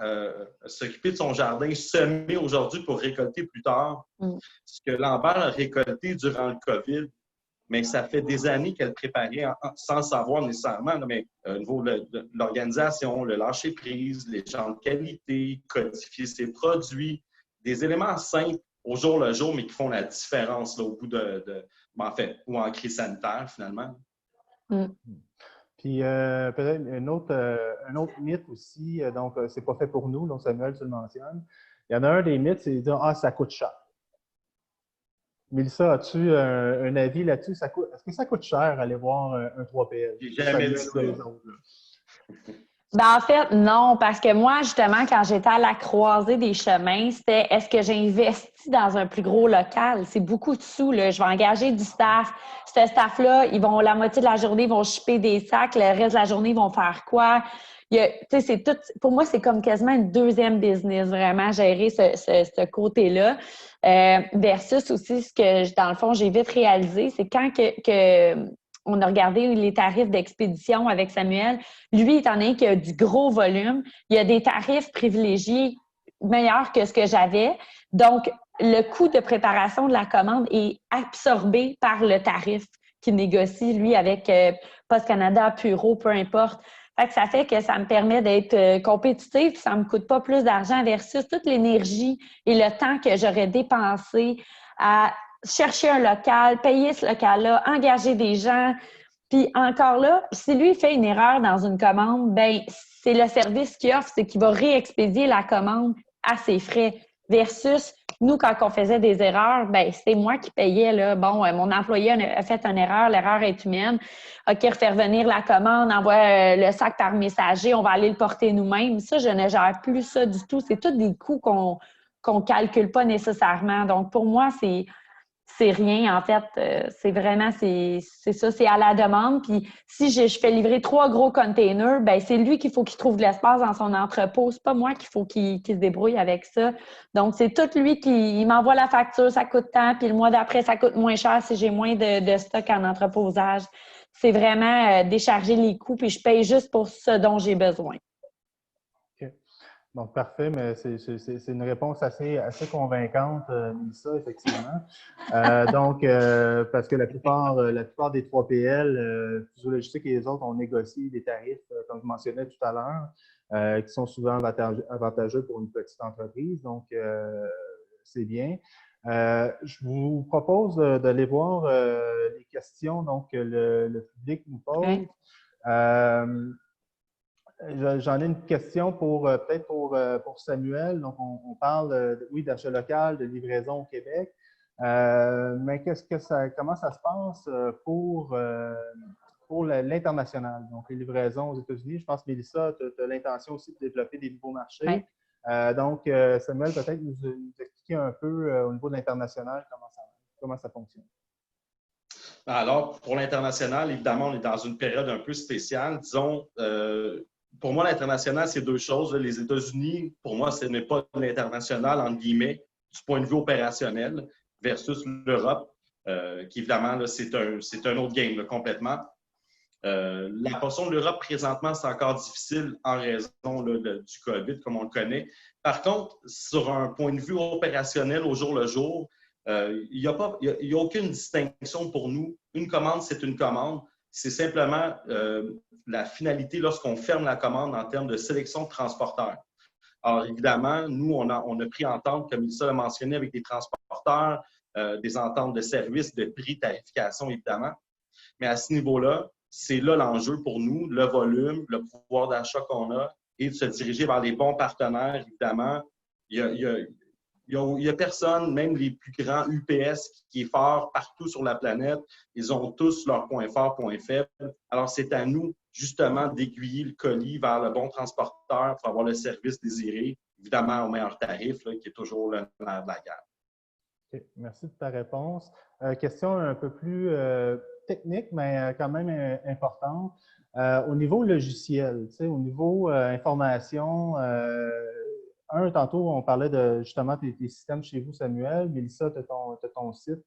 s'occuper de son jardin, semer aujourd'hui pour récolter plus tard, ce que Lambert a récolté durant le COVID, mais ça fait des années qu'elle préparait sans savoir nécessairement, mais au niveau de l'organisation, le lâcher-prise, les gens de qualité, codifier ses produits, des éléments simples au jour le jour, mais qui font la différence là, au bout en fait, ou en crise sanitaire, finalement. Puis peut-être un autre mythe aussi, donc c'est pas fait pour nous, donc Samuel, tu le mentionnes. Il y en a un des mythes, c'est de dire « Ah, ça coûte cher ». Mélissa, as-tu un avis là-dessus? Est-ce que ça coûte cher aller voir un 3PL? J'ai jamais dit ça. Ben, en fait, non, parce que moi, justement, quand j'étais à la croisée des chemins, c'était est-ce que j'investis dans un plus gros local? C'est beaucoup de sous, là. Je vais engager du staff. Ce staff-là, la moitié de la journée, ils vont shipper des sacs. Le reste de la journée, ils vont faire quoi? C'est tout, pour moi, c'est comme quasiment une deuxième business, vraiment, gérer ce côté-là. Versus aussi, ce que, dans le fond, j'ai vite réalisé, c'est quand on a regardé les tarifs d'expédition avec Samuel. Lui, étant donné qu'il y a du gros volume, il y a des tarifs privilégiés meilleurs que ce que j'avais. Donc, le coût de préparation de la commande est absorbé par le tarif qu'il négocie, lui, avec Post Canada, Puro, peu importe. Fait que ça fait que ça me permet d'être compétitive, puis ça ne me coûte pas plus d'argent versus toute l'énergie et le temps que j'aurais dépensé à chercher un local, payer ce local-là, engager des gens. Puis encore là, si lui fait une erreur dans une commande, ben c'est le service qu'il offre, c'est qu'il va réexpédier la commande à ses frais. Versus nous, quand on faisait des erreurs, ben c'est moi qui payais. Là. Bon, mon employé a fait une erreur, l'erreur est humaine. OK, refaire venir la commande, envoie le sac par messager, on va aller le porter nous-mêmes. Ça, je ne gère plus ça du tout. C'est tous des coûts qu'on calcule pas nécessairement. Donc, pour moi, c'est rien, en fait. C'est vraiment, c'est ça, c'est à la demande. Puis si je fais livrer 3 gros containers, ben c'est lui qu'il faut qu'il trouve de l'espace dans son entrepôt. C'est pas moi qu'il faut qu'il se débrouille avec ça. Donc, c'est tout lui qui m'envoie la facture, ça coûte tant, puis le mois d'après, ça coûte moins cher si j'ai moins de stock en entreposage. C'est vraiment décharger les coûts, puis je paye juste pour ce dont j'ai besoin. Donc, parfait, mais c'est une réponse assez convaincante, Mélissa, effectivement. Parce que la plupart des 3PL, Fuseau Logistique et les autres, ont négocié des tarifs, comme je mentionnais tout à l'heure, qui sont souvent avantageux pour une petite entreprise. Donc, c'est bien. Je vous propose d'aller voir les questions donc, que le public nous pose. Okay. J'en ai une question peut-être pour Samuel. Donc, on parle, oui, d'achat local, de livraison au Québec. Mais comment ça se passe pour l'international? Donc, les livraisons aux États-Unis. Je pense, Mélissa, tu as l'intention aussi de développer des nouveaux marchés. Oui. Donc, Samuel, peut-être nous expliquer un peu au niveau de l'international comment ça fonctionne. Alors, pour l'international, évidemment, on est dans une période un peu spéciale. Disons, pour moi, l'international, c'est 2 choses. Les États-Unis, pour moi, ce n'est pas l'international, entre guillemets, du point de vue opérationnel, versus l'Europe, qui, évidemment, là, c'est un autre game, là, complètement. La portion de l'Europe, présentement, c'est encore difficile en raison là, du COVID, comme on le connaît. Par contre, sur un point de vue opérationnel au jour le jour, il n'y a aucune distinction pour nous. Une commande, c'est une commande. C'est simplement la finalité lorsqu'on ferme la commande en termes de sélection de transporteurs. Alors, évidemment, nous, on a pris entente, comme Mélissa l'a mentionné, avec des transporteurs, des ententes de services, de prix, tarification, évidemment. Mais à ce niveau-là, c'est là l'enjeu pour nous, le volume, le pouvoir d'achat qu'on a et de se diriger vers les bons partenaires, évidemment. Il y a personne, même les plus grands UPS qui est fort partout sur la planète, ils ont tous leurs points forts, points faibles. Alors, c'est à nous, justement, d'aiguiller le colis vers le bon transporteur pour avoir le service désiré, évidemment au meilleur tarif, là, qui est toujours le nerf de la guerre. Okay. Merci de ta réponse. Question un peu plus technique, mais quand même importante. Au niveau logiciel, au niveau information, tantôt, on parlait de justement tes systèmes chez vous, Samuel. Mélissa, tu as ton site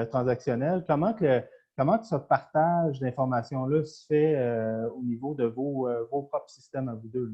transactionnel. Comment que ce partage d'informations-là se fait au niveau de vos propres systèmes à vous deux?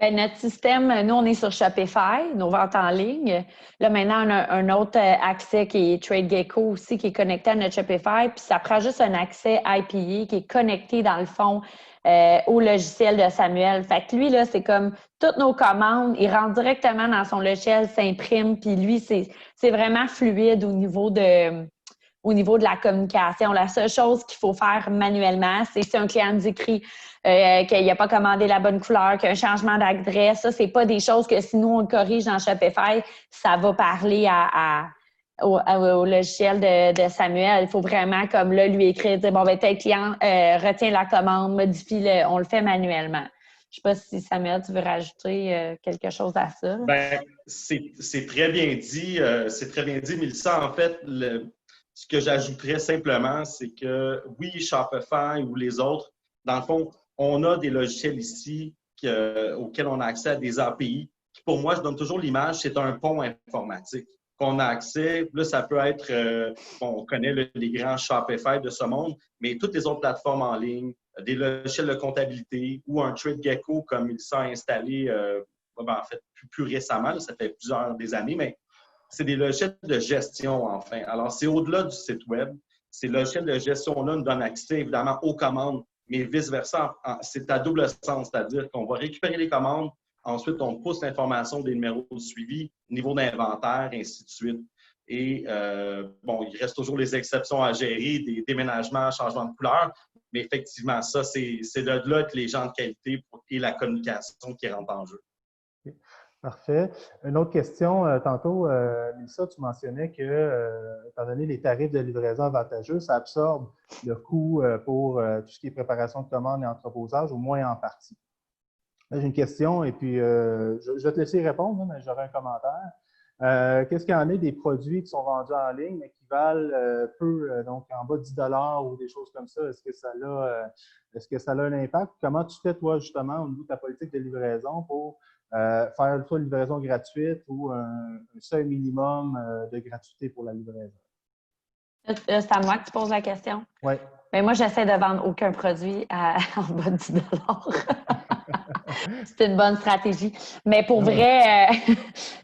Bien, notre système, nous, on est sur Shopify, nos ventes en ligne. Là, maintenant, on a un autre accès qui est TradeGecko aussi, qui est connecté à notre Shopify. Puis ça prend juste un accès IPA qui est connecté, dans le fond, au logiciel de Samuel. Fait que lui, là, c'est comme toutes nos commandes, il rentre directement dans son logiciel, s'imprime. Puis lui, c'est vraiment fluide au niveau de la communication. La seule chose qu'il faut faire manuellement, c'est si un client nous écrit qu'il n'a pas commandé la bonne couleur, qu'il y a un changement d'adresse. Ça, c'est pas des choses que si nous, on le corrige dans Shopify, ça va parler au logiciel de Samuel. Il faut vraiment, comme là, lui écrire, dire, bon, ben tel client retient la commande, modifie on le fait manuellement. Je ne sais pas si, Samuel, tu veux rajouter quelque chose à ça. Bien, c'est très bien dit. C'est très bien dit, Mélissa. En fait, ce que j'ajouterais simplement, c'est que oui, Shopify ou les autres, dans le fond, on a des logiciels ici auxquels on a accès à des API. Qui, pour moi, je donne toujours l'image, c'est un pont informatique qu'on a accès. Là, ça peut être, on connaît les grands Shopify de ce monde, mais toutes les autres plateformes en ligne, des logiciels de comptabilité ou un TradeGecko comme il s'est installé en fait plus récemment, là, ça fait plusieurs des années, mais c'est des logiciels de gestion, enfin. Alors, c'est au-delà du site web. Ces logiciels de gestion-là nous donnent accès, évidemment, aux commandes, mais vice-versa. C'est à double sens, c'est-à-dire qu'on va récupérer les commandes, ensuite, on pousse l'information des numéros de suivi, niveau d'inventaire, ainsi de suite. Et, il reste toujours les exceptions à gérer, des déménagements, changements de couleur, mais effectivement, ça, c'est de là que les gens de qualité et la communication qui rentrent en jeu. Okay. Parfait. Une autre question, tantôt, Mélissa, tu mentionnais que, étant donné les tarifs de livraison avantageux, ça absorbe le coût pour tout ce qui est préparation de commandes et entreposage, au moins en partie. Là, j'ai une question et puis je vais te laisser répondre, mais j'aurai un commentaire. Qu'est-ce qu'il y en est des produits qui sont vendus en ligne mais qui valent peu, donc en bas de 10 $ ou des choses comme ça? Est-ce que ça a un impact? Comment tu fais, toi, justement, au niveau de ta politique de livraison pour faire soit une livraison gratuite ou un seuil minimum de gratuité pour la livraison? C'est à moi que tu poses la question? Oui. Mais moi, j'essaie de vendre aucun produit en bas de 10 $. C'est une bonne stratégie. Mais pour vrai,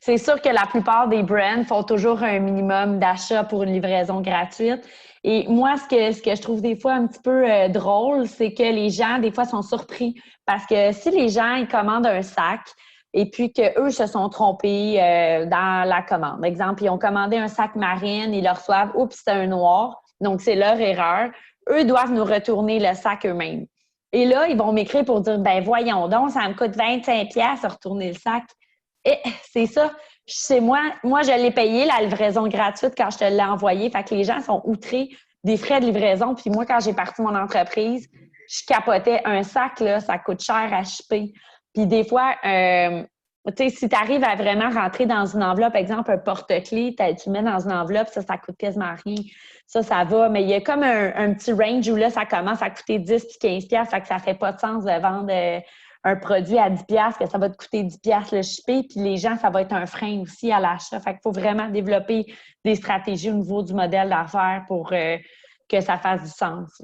c'est sûr que la plupart des brands font toujours un minimum d'achat pour une livraison gratuite. Et moi, ce que je trouve des fois un petit peu drôle, c'est que les gens, des fois, sont surpris. Parce que si les gens, ils commandent un sac et puis qu'eux se sont trompés dans la commande. Exemple, ils ont commandé un sac marine, ils le reçoivent, oups, c'est un noir. Donc, c'est leur erreur. Eux doivent nous retourner le sac eux-mêmes. Et là, ils vont m'écrire pour dire, ben voyons donc, ça me coûte 25$ de retourner le sac. Et c'est ça. Chez moi, je l'ai payé, la livraison gratuite, quand je te l'ai envoyé. Fait que les gens sont outrés des frais de livraison. Puis moi, quand j'ai parti mon entreprise, je capotais un sac, là, ça coûte cher à shipper. Puis des fois, tu sais, si tu arrives à vraiment rentrer dans une enveloppe, par exemple, un porte-clés, tu le mets dans une enveloppe, ça coûte quasiment rien. Ça va. Mais il y a comme un petit range où là, ça commence à coûter 10 puis 15$. Fait que ça fait pas de sens de vendre un produit à 10$, que ça va te coûter 10$ le shipper. Puis les gens, ça va être un frein aussi à l'achat. Fait qu'il faut vraiment développer des stratégies au niveau du modèle d'affaires pour que ça fasse du sens.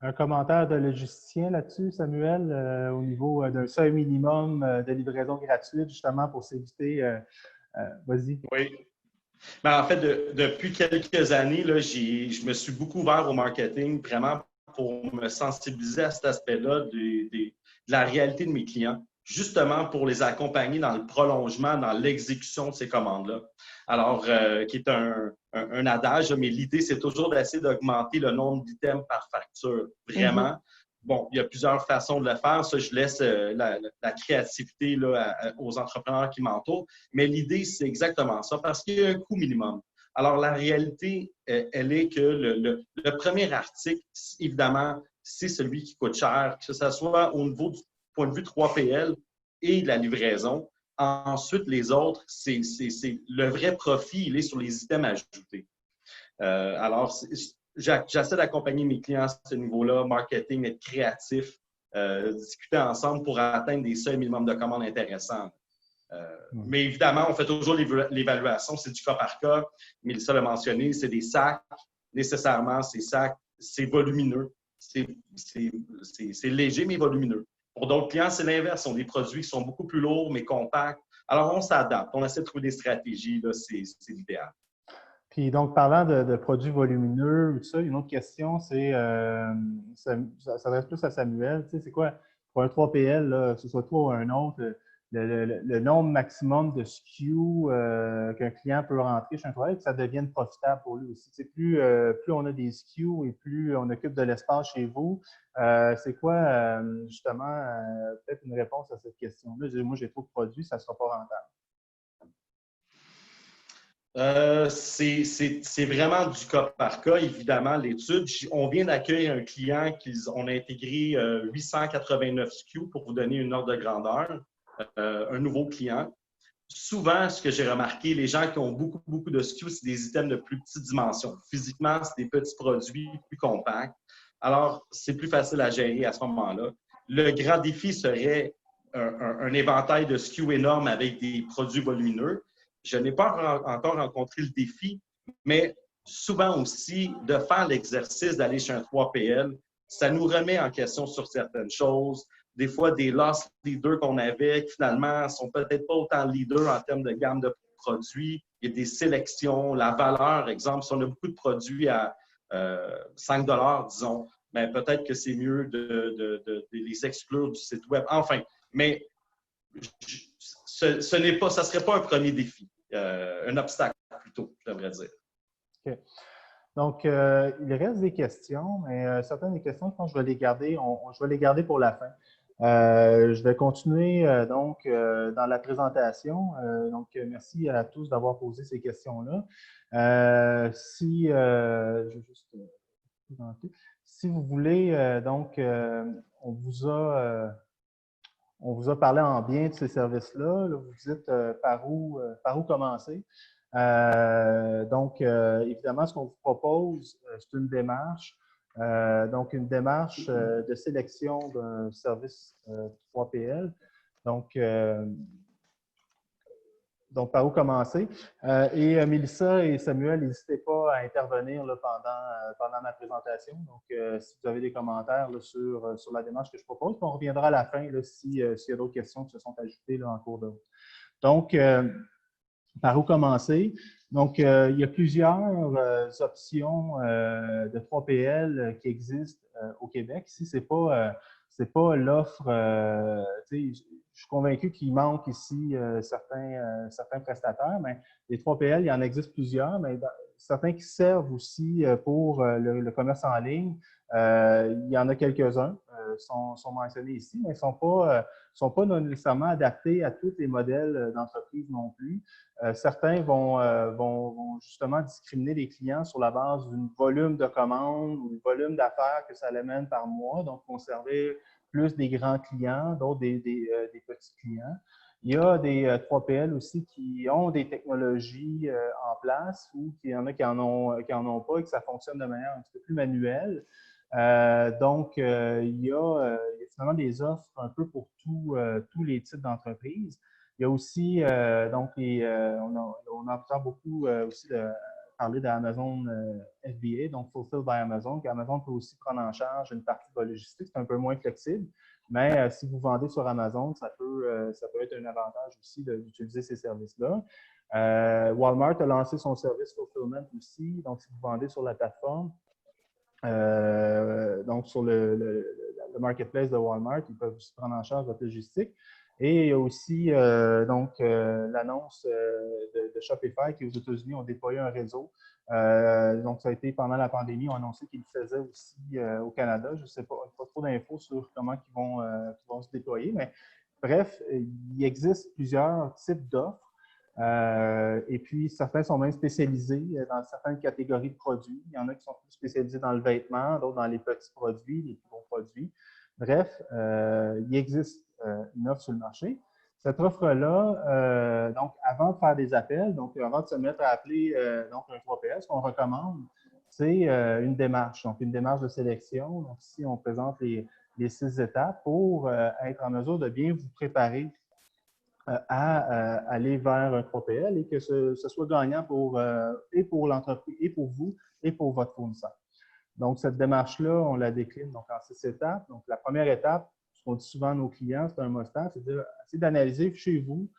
Un commentaire de logisticien là-dessus, Samuel, au niveau d'un seuil minimum de livraison gratuite, justement, pour s'éviter. Vas-y. Oui. Ben, en fait, depuis quelques années, là, je me suis beaucoup ouvert au marketing, vraiment pour me sensibiliser à cet aspect-là de la réalité de mes clients, justement pour les accompagner dans le prolongement, dans l'exécution de ces commandes-là. Alors, qui est un adage, mais l'idée, c'est toujours d'essayer d'augmenter le nombre d'items par facture, vraiment. bon, il y a plusieurs façons de le faire. Ça, je laisse la créativité là, aux entrepreneurs qui m'entourent. Mais l'idée, c'est exactement ça, parce qu'il y a un coût minimum. Alors, la réalité, elle est que le premier article, évidemment, c'est celui qui coûte cher, que ce soit au niveau du point de vue 3PL et de la livraison. Ensuite, les autres, c'est le vrai profit, il est sur les items ajoutés. Alors, j'essaie d'accompagner mes clients à ce niveau-là, marketing, être créatif, discuter ensemble pour atteindre des seuils minimums de commandes intéressants. Mais évidemment, on fait toujours l'évaluation, c'est du cas par cas. Mélissa l'a mentionné, c'est des sacs. Nécessairement, ces sacs, c'est volumineux. C'est léger, mais volumineux. Pour d'autres clients, c'est l'inverse. Ce sont des produits qui sont beaucoup plus lourds, mais compacts. Alors, on s'adapte. On essaie de trouver des stratégies. C'est l'idéal. Puis donc, parlant de produits volumineux, tout ça, une autre question, c'est, ça s'adresse plus à Samuel, tu sais, c'est quoi, pour un 3PL, là, que ce soit toi ou un autre, le nombre maximum de SKU qu'un client peut rentrer chez un 3PL, que ça devienne profitable pour lui aussi. Plus on a des SKU et plus on occupe de l'espace chez vous, c'est quoi, justement, peut-être une réponse à cette question-là? Moi, j'ai trop de produits, ça ne sera pas rentable. C'est vraiment du cas par cas, évidemment, l'étude. On vient d'accueillir un client on a intégré 889 SKU pour vous donner une ordre de grandeur, un nouveau client. Souvent, ce que j'ai remarqué, les gens qui ont beaucoup, beaucoup de SKU, c'est des items de plus petite dimension. Physiquement, c'est des petits produits plus compacts. Alors, c'est plus facile à gérer à ce moment-là. Le grand défi serait un éventail de SKU énorme avec des produits volumineux. Je n'ai pas encore rencontré le défi, mais souvent aussi, de faire l'exercice d'aller chez un 3PL, ça nous remet en question sur certaines choses. Des fois, des loss leaders qu'on avait qui finalement ne sont peut-être pas autant leaders en termes de gamme de produits. Il y a des sélections, la valeur, exemple, si on a beaucoup de produits à 5 disons, ben, peut-être que c'est mieux de les exclure du site web. Enfin, mais ça ne serait pas un premier défi, un obstacle plutôt, je devrais dire. OK. Donc, il reste des questions, mais certaines des questions, je pense que je vais les garder, je vais les garder pour la fin. Je vais continuer donc dans la présentation. Donc, merci à tous d'avoir posé ces questions-là. Je vais juste présenter. Si vous voulez, donc, on vous a parlé en bien de ces services-là. Là, vous dites par où commencer. Donc, évidemment, ce qu'on vous propose, c'est une démarche. Donc, une démarche de sélection d'un service 3PL. Donc, par où commencer? Et Mélissa et Samuel, n'hésitez pas à intervenir là, pendant ma présentation. Donc, si vous avez des commentaires là, sur la démarche que je propose, puis on reviendra à la fin s'il y a d'autres questions qui se sont ajoutées là, en cours de route. Donc, par où commencer? Donc, il y a plusieurs options de 3PL qui existent au Québec. Ici, c'est pas l'offre. Je suis convaincu qu'il manque ici certains prestataires, mais les 3PL, il y en existe plusieurs, mais certains qui servent aussi pour le commerce en ligne. Il y en a quelques-uns, sont mentionnés ici, mais ils ne sont pas nécessairement adaptés à tous les modèles d'entreprise non plus. Certains vont justement discriminer les clients sur la base d'un volume de commandes ou du volume d'affaires que ça amène par mois, donc conserver plus des grands clients, d'autres des petits clients. Il y a des 3PL aussi qui ont des technologies en place ou qu'il y en a qui en ont pas et que ça fonctionne de manière un petit peu plus manuelle. Il y a finalement des offres un peu pour tous les types d'entreprises. Il y a aussi, on entend beaucoup aussi parler d'Amazon FBA, donc Fulfilled by Amazon, qu'Amazon peut aussi prendre en charge une partie de la logistique. C'est un peu moins flexible, mais si vous vendez sur Amazon, ça peut être un avantage aussi d'utiliser ces services-là. Walmart a lancé son service Fulfillment aussi, donc si vous vendez sur la plateforme, donc sur le marketplace de Walmart, ils peuvent aussi prendre en charge votre logistique. Et il y a aussi l'annonce de Shopify qui, aux États-Unis, ont déployé un réseau. Donc, ça a été pendant la pandémie, on a annoncé qu'ils le faisaient aussi au Canada. Je ne sais pas, pas trop d'infos sur comment ils vont se déployer, mais bref, il existe plusieurs types d'offres. Et puis, certains sont même spécialisés dans certaines catégories de produits. Il y en a qui sont plus spécialisés dans le vêtement, d'autres dans les petits produits, les plus gros produits. Bref, il existe une offre sur le marché. Cette offre-là, donc avant de faire des appels, donc avant de se mettre à appeler donc un 3PL, ce qu'on recommande, c'est une démarche, donc une démarche de sélection. Donc ici, on présente les 6 étapes pour être en mesure de bien vous préparer à aller vers un 3PL et que ce soit gagnant et pour l'entreprise, et pour vous, et pour votre fournisseur. Donc, cette démarche-là, on la décline donc, en 6 étapes. Donc, la première étape, ce qu'on dit souvent à nos clients, c'est un must-have, c'est d'essayer d'analyser chez vous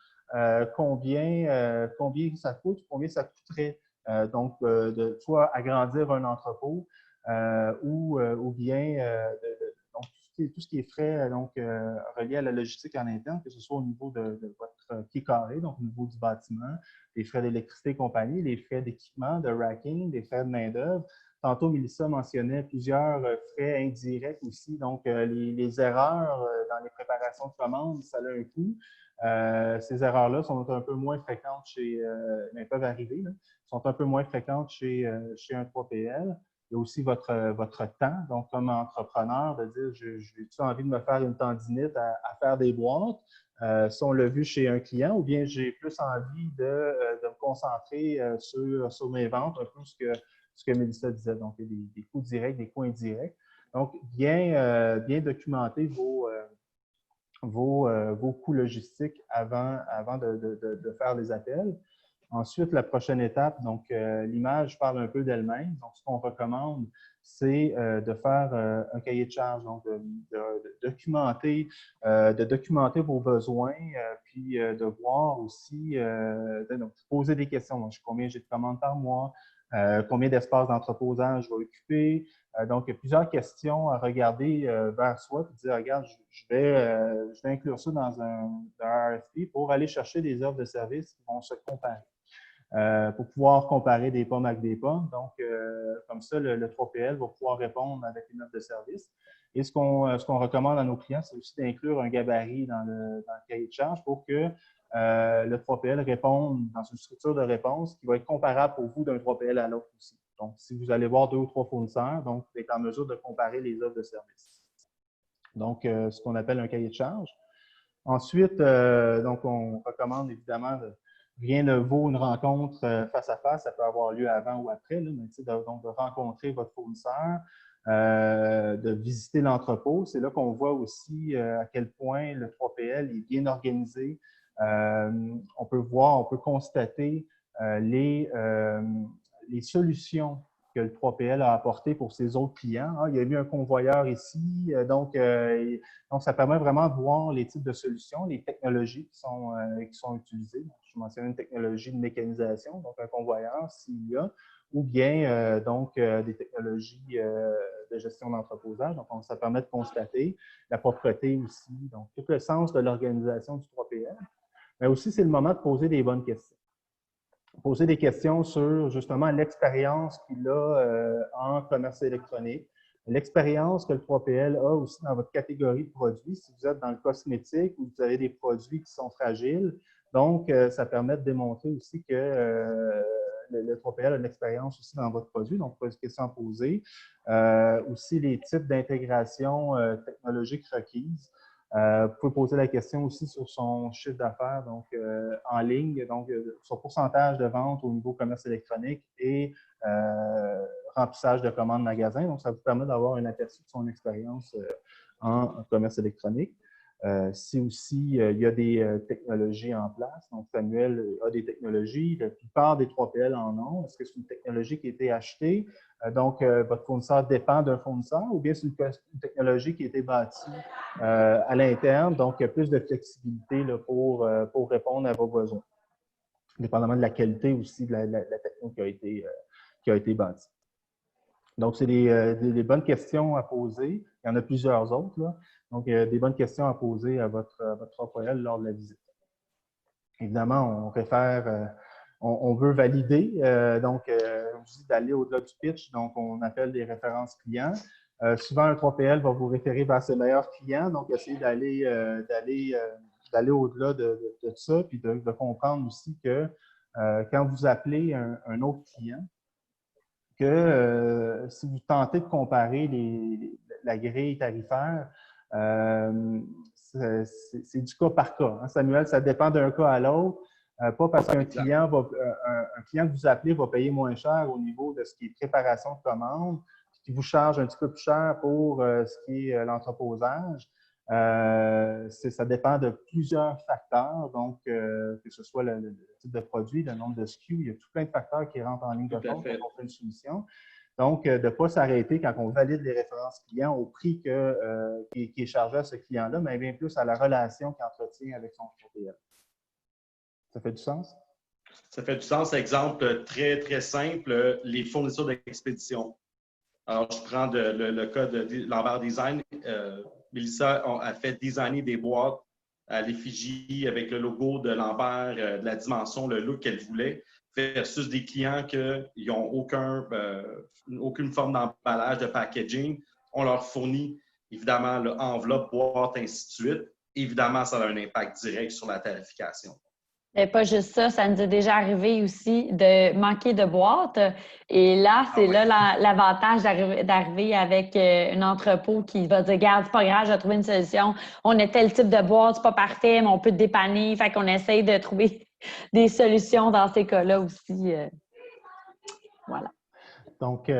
combien ça coûte, combien ça coûterait de soit agrandir un entrepôt ou bien donc, tout ce qui est frais relié à la logistique en interne, que ce soit au niveau de votre pied carré, donc au niveau du bâtiment, les frais d'électricité et compagnie, les frais d'équipement, de racking, les frais de main-d'œuvre. Tantôt, Mélissa mentionnait plusieurs frais indirects aussi. Donc, les erreurs dans les préparations de commandes, ça a un coût. Ces erreurs-là sont un peu moins fréquentes mais peuvent arriver, là, sont un peu moins fréquentes chez un 3PL. Il y a aussi votre temps. Donc, comme entrepreneur, de dire, j'ai-tu envie de me faire une tendinite à faire des boîtes? Si on l'a vu chez un client, ou bien j'ai plus envie de me concentrer sur mes ventes, un peu ce que Mélissa disait. Donc, il y a des coûts directs, des coûts indirects. Donc, bien documenter vos coûts logistiques avant de faire les appels. Ensuite, la prochaine étape, donc l'image parle un peu d'elle-même. Donc, ce qu'on recommande, c'est de faire un cahier de charges, donc de documenter vos besoins, puis de voir aussi, donc, poser des questions. Donc, combien j'ai de commandes par mois, combien d'espace d'entreposage je vais occuper. Donc, il y a plusieurs questions à regarder vers soi et dire, regarde, je vais inclure ça dans un RFP pour aller chercher des offres de services qui vont se comparer. Pour pouvoir comparer des pommes avec des pommes. Donc, comme ça, le 3PL va pouvoir répondre avec une offre de service. Et ce qu'on recommande à nos clients, c'est aussi d'inclure un gabarit dans le cahier de charge pour que le 3PL réponde dans une structure de réponse qui va être comparable pour vous d'un 3PL à l'autre aussi. Donc, si vous allez voir 2 ou 3 fournisseurs, donc, vous êtes en mesure de comparer les offres de service. Donc, ce qu'on appelle un cahier de charge. Ensuite, donc, on recommande évidemment rien ne vaut une rencontre face à face. Ça peut avoir lieu avant ou après, là, mais donc de rencontrer votre fournisseur, de visiter l'entrepôt. C'est là qu'on voit aussi à quel point le 3PL est bien organisé. On peut constater les solutions que le 3PL a apportées pour ses autres clients. Il y a eu un convoyeur ici, donc ça permet vraiment de voir les types de solutions, les technologies qui sont utilisées. Donc, je mentionnais une technologie de mécanisation, donc un convoyeur s'il y a, ou bien des technologies de gestion d'entreposage. Donc, ça permet de constater la propreté aussi, donc tout le sens de l'organisation du 3PL. Mais aussi, c'est le moment de poser des bonnes questions. Poser des questions sur justement l'expérience qu'il a en commerce électronique, l'expérience que le 3PL a aussi dans votre catégorie de produits, si vous êtes dans le cosmétique ou vous avez des produits qui sont fragiles. Donc, ça permet de démontrer aussi que le 3PL a de l'expérience aussi dans votre produit, donc pas de questions à poser. Aussi, les types d'intégration technologique requises. Vous pouvez poser la question aussi sur son chiffre d'affaires donc en ligne, donc son pourcentage de vente au niveau commerce électronique et remplissage de commandes magasin. Donc, ça vous permet d'avoir un aperçu de son expérience en commerce électronique. Si aussi il y a des technologies en place, donc Samuel a des technologies, la plupart des 3PL en ont. Est-ce que c'est une technologie qui a été achetée? Donc, votre fournisseur dépend d'un fournisseur ou bien c'est une technologie qui a été bâtie à l'interne, donc il y a plus de flexibilité là, pour répondre à vos besoins, dépendamment de la qualité aussi de la technologie qui a été bâtie. Donc, c'est des bonnes questions à poser. Il y en a plusieurs autres, là. Donc, des bonnes questions à poser à votre 3PL lors de la visite. Évidemment, on réfère, on veut valider, donc, je dis d'aller au-delà du pitch, donc on appelle des références clients. Souvent, un 3PL va vous référer vers ses meilleurs clients, donc essayez d'aller au-delà de ça, puis de comprendre aussi que quand vous appelez un autre client, que si vous tentez de comparer la grille tarifaire, c'est du cas par cas. Hein, Samuel, ça dépend d'un cas à l'autre. Pas parce qu'un client un client que vous appelez va payer moins cher au niveau de ce qui est préparation de commande, puis qui vous charge un petit peu plus cher pour ce qui est l'entreposage. Ça dépend de plusieurs facteurs, donc que ce soit le type de produit, le nombre de SKU, il y a tout plein de facteurs qui rentrent en ligne de compte quand on fait une soumission. Donc, de ne pas s'arrêter quand on valide les références clients au prix qui est chargé à ce client-là, mais bien plus à la relation qu'il entretient avec son 3PL. Ça fait du sens? Ça fait du sens. Exemple très, très simple, les fournisseurs d'expédition. Alors, je prends le cas de Lambert Design. Mélissa a fait designer des boîtes à l'effigie avec le logo de Lambert, de la dimension, le look qu'elle voulait, versus des clients qui n'ont aucune forme d'emballage, de packaging. On leur fournit évidemment l'enveloppe, boîte, ainsi de suite. Évidemment, ça a un impact direct sur la tarification. Mais pas juste ça, ça nous est déjà arrivé aussi de manquer de boîtes. Et là, c'est là l'avantage d'arriver avec un entrepôt qui va dire, regarde, c'est pas grave, j'ai trouvé une solution. On a tel type de boîte, c'est pas parfait, mais on peut te dépanner. Fait qu'on essaye de trouver des solutions dans ces cas-là aussi. Voilà. Donc,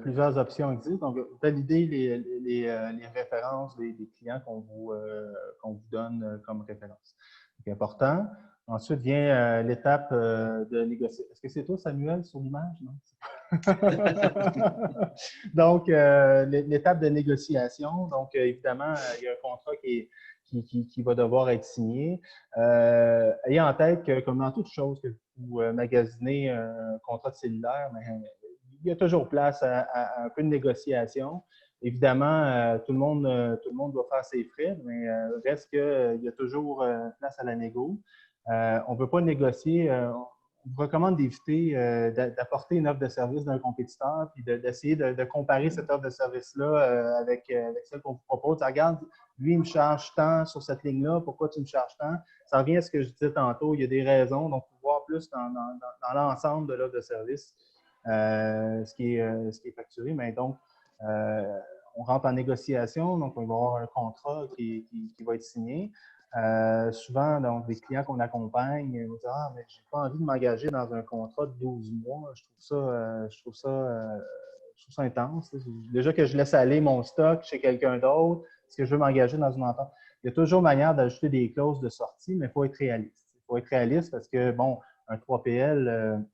plusieurs options existent. Donc, validez les références des clients qu'on vous donne comme référence. C'est important. Ensuite vient l'étape de négociation. Est-ce que c'est toi, Samuel, sur l'image? Non? Donc, l'étape de négociation. Donc, évidemment, il y a un contrat qui va devoir être signé. Ayez en tête que, comme dans toute chose que vous magasinez un contrat de cellulaire, mais, il y a toujours place à un peu de négociation. Évidemment, tout le monde doit faire ses frais, mais reste qu'il y a toujours place à la négo. On ne veut pas négocier. On vous recommande d'éviter d'apporter une offre de service d'un compétiteur puis d'essayer de comparer cette offre de service-là avec celle qu'on vous propose. Regarde, lui, il me charge tant sur cette ligne-là, pourquoi tu me charges tant? Ça revient à ce que je disais tantôt, il y a des raisons, donc il faut voir plus dans l'ensemble de l'offre de service ce qui est facturé. Mais donc, on rentre en négociation, donc on va avoir un contrat qui va être signé. Souvent, donc, des clients qu'on accompagne vont dire « Ah, mais j'ai pas envie de m'engager dans un contrat de 12 mois. Je trouve ça intense. Déjà que je laisse aller mon stock chez quelqu'un d'autre, est-ce que je veux m'engager dans une entente? » Il y a toujours manière d'ajouter des clauses de sortie, mais il faut être réaliste. Il faut être réaliste parce que, bon, un 3PL,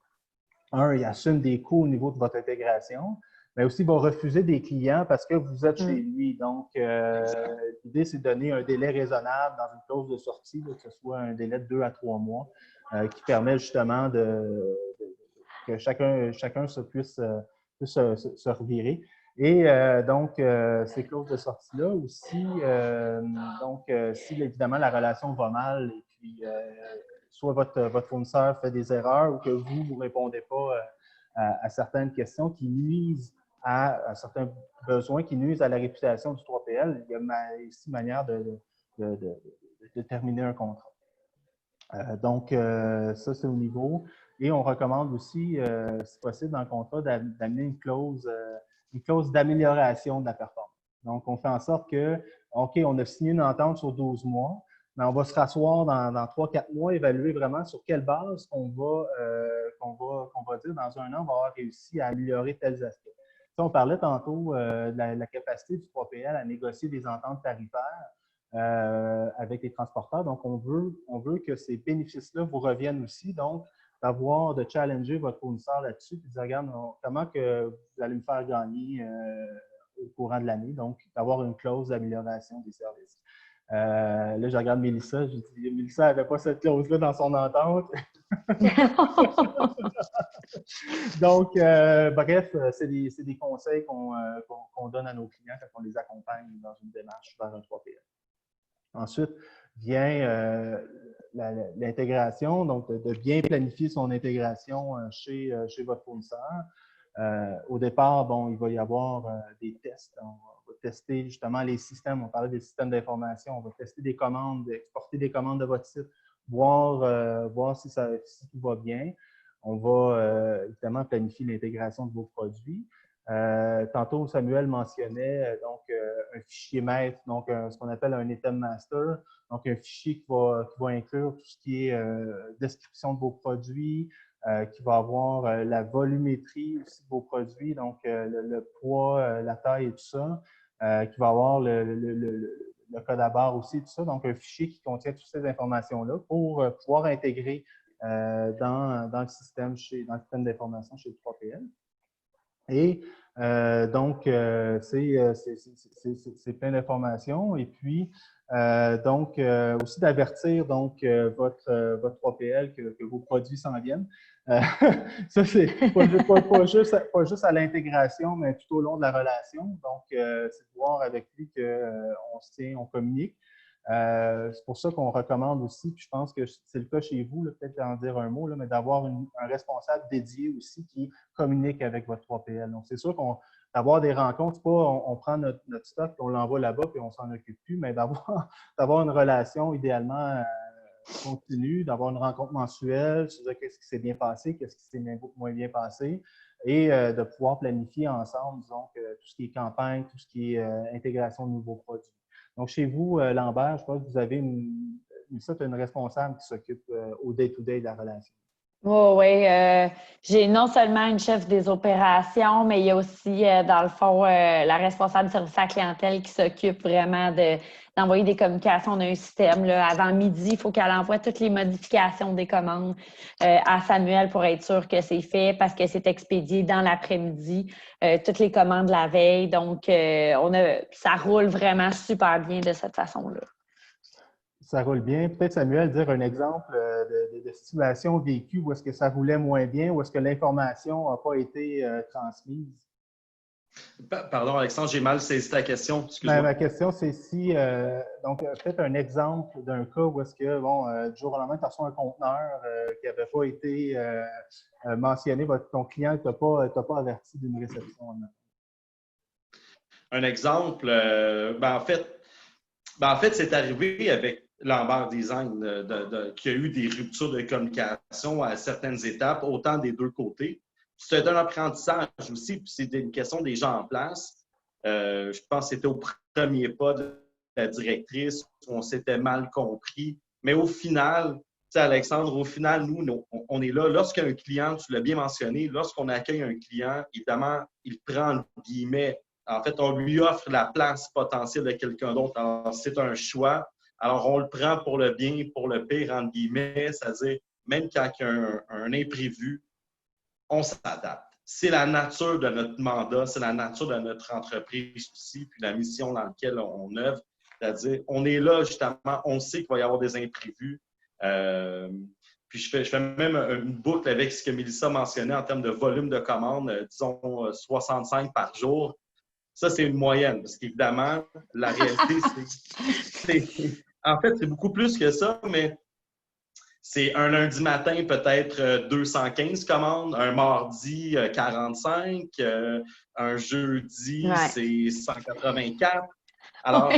il assume des coûts au niveau de votre intégration, mais aussi il va refuser des clients parce que vous êtes chez lui. Donc, l'idée, c'est de donner un délai raisonnable dans une clause de sortie, que ce soit un délai de 2 à 3 mois, qui permet justement que chacun puisse se revirer. Et donc, ces clauses de sortie-là aussi, si évidemment la relation va mal et puis soit votre fournisseur fait des erreurs ou que vous ne répondez pas à certaines questions qui nuisent à certains besoins, qui nuisent à la réputation du 3PL, il y a ici manière de terminer un contrat. Donc, ça, c'est au niveau. Et on recommande aussi, si possible, dans le contrat, d'amener une clause d'amélioration de la performance. Donc, on fait en sorte que, OK, on a signé une entente sur 12 mois, mais on va se rasseoir dans 3-4 mois, évaluer vraiment sur quelle base qu'on va dire dans un an, on va avoir réussi à améliorer tels aspects. Ça, on parlait tantôt de la capacité du 3PL à négocier des ententes tarifaires avec les transporteurs. Donc, on veut que ces bénéfices-là vous reviennent aussi. Donc, de challenger votre fournisseur là-dessus et de dire, regarde, comment que vous allez me faire gagner au courant de l'année. Donc, d'avoir une clause d'amélioration des services. Là, je regarde Mélissa, je dis, Mélissa n'avait pas cette clause-là dans son entente. Donc, bref, c'est des conseils qu'on donne à nos clients quand on les accompagne dans une démarche vers un 3PL. Ensuite, vient l'intégration, donc de bien planifier son intégration chez votre fournisseur. Au départ, bon, il va y avoir des tests. On va tester justement les systèmes. On parlait des systèmes d'information. On va tester des commandes, exporter des commandes de votre site, voir si tout va bien. On va évidemment planifier l'intégration de vos produits. Tantôt, Samuel mentionnait donc un fichier maître, donc ce qu'on appelle un item master, donc un fichier qui va inclure tout ce qui est description de vos produits, qui va avoir la volumétrie aussi de vos produits, donc le poids, la taille et tout ça, qui va avoir le code à barre aussi, tout ça, donc un fichier qui contient toutes ces informations-là pour pouvoir intégrer dans le système d'information chez le 3PL. Et donc, c'est plein d'informations. Et puis, donc, aussi d'avertir donc votre 3PL que vos produits s'en viennent. Ça, c'est pas juste à l'intégration, mais tout au long de la relation. Donc, c'est de voir avec lui qu'on se tient, on communique. C'est pour ça qu'on recommande aussi, puis je pense que c'est le cas chez vous, peut-être en dire un mot, là, mais d'avoir un responsable dédié aussi qui communique avec votre 3PL. Donc, c'est sûr d'avoir des rencontres, c'est pas on prend notre stock, on l'envoie là-bas, puis on s'en occupe plus, mais d'avoir une relation idéalement continue, d'avoir une rencontre mensuelle, se dire qu'est-ce qui s'est bien passé, qu'est-ce qui s'est moins bien passé, et de pouvoir planifier ensemble, disons, tout ce qui est campagne, tout ce qui est intégration de nouveaux produits. Donc, chez vous, Lambert, je pense que vous avez une responsable qui s'occupe au day-to-day de la relation. Oui. J'ai non seulement une chef des opérations, mais il y a aussi, dans le fond, la responsable du service à la clientèle qui s'occupe vraiment d'envoyer des communications. On a un système. Là, avant midi, il faut qu'elle envoie toutes les modifications des commandes à Samuel pour être sûr que c'est fait parce que c'est expédié dans l'après-midi, toutes les commandes la veille. Donc, ça roule vraiment super bien de cette façon-là. Ça roule bien. Peut-être, Samuel, dire un exemple de situation vécue où est-ce que ça roulait moins bien, où est-ce que l'information n'a pas été transmise? Pardon, Alexandre, j'ai mal saisi ta question. Excuse-moi. Ma question, c'est si, donc, peut-être un exemple d'un cas où est-ce que, bon, du jour au lendemain, tu reçois un conteneur qui n'avait pas été mentionné, ton client ne t'a pas averti d'une réception. Un exemple, en fait, c'est arrivé avec Lambert Design qu'il y a eu des ruptures de communication à certaines étapes, autant des deux côtés. C'est un apprentissage aussi, puis c'est une question des gens en place. Je pense que c'était au premier pas de la directrice où on s'était mal compris. Mais au final, tu sais, Alexandre, au final, nous, on est là. Lorsqu'un client, tu l'as bien mentionné, lorsqu'on accueille un client, évidemment, il prend le guillemet. En fait, on lui offre la place potentielle de quelqu'un d'autre. Alors, c'est un choix. Alors, on le prend pour le bien, pour le pire, entre guillemets, c'est-à-dire, même quand il y a un imprévu, on s'adapte. C'est la nature de notre mandat, c'est la nature de notre entreprise aussi, puis la mission dans laquelle on œuvre. C'est-à-dire, on est là, justement, on sait qu'il va y avoir des imprévus. Puis je fais même une boucle avec ce que Mélissa mentionnait en termes de volume de commandes, disons 65 par jour. Ça, c'est une moyenne, parce qu'évidemment, la réalité, en fait, c'est beaucoup plus que ça, mais c'est un lundi matin, peut-être 215 commandes, un mardi, 45, un jeudi, c'est 184. Alors,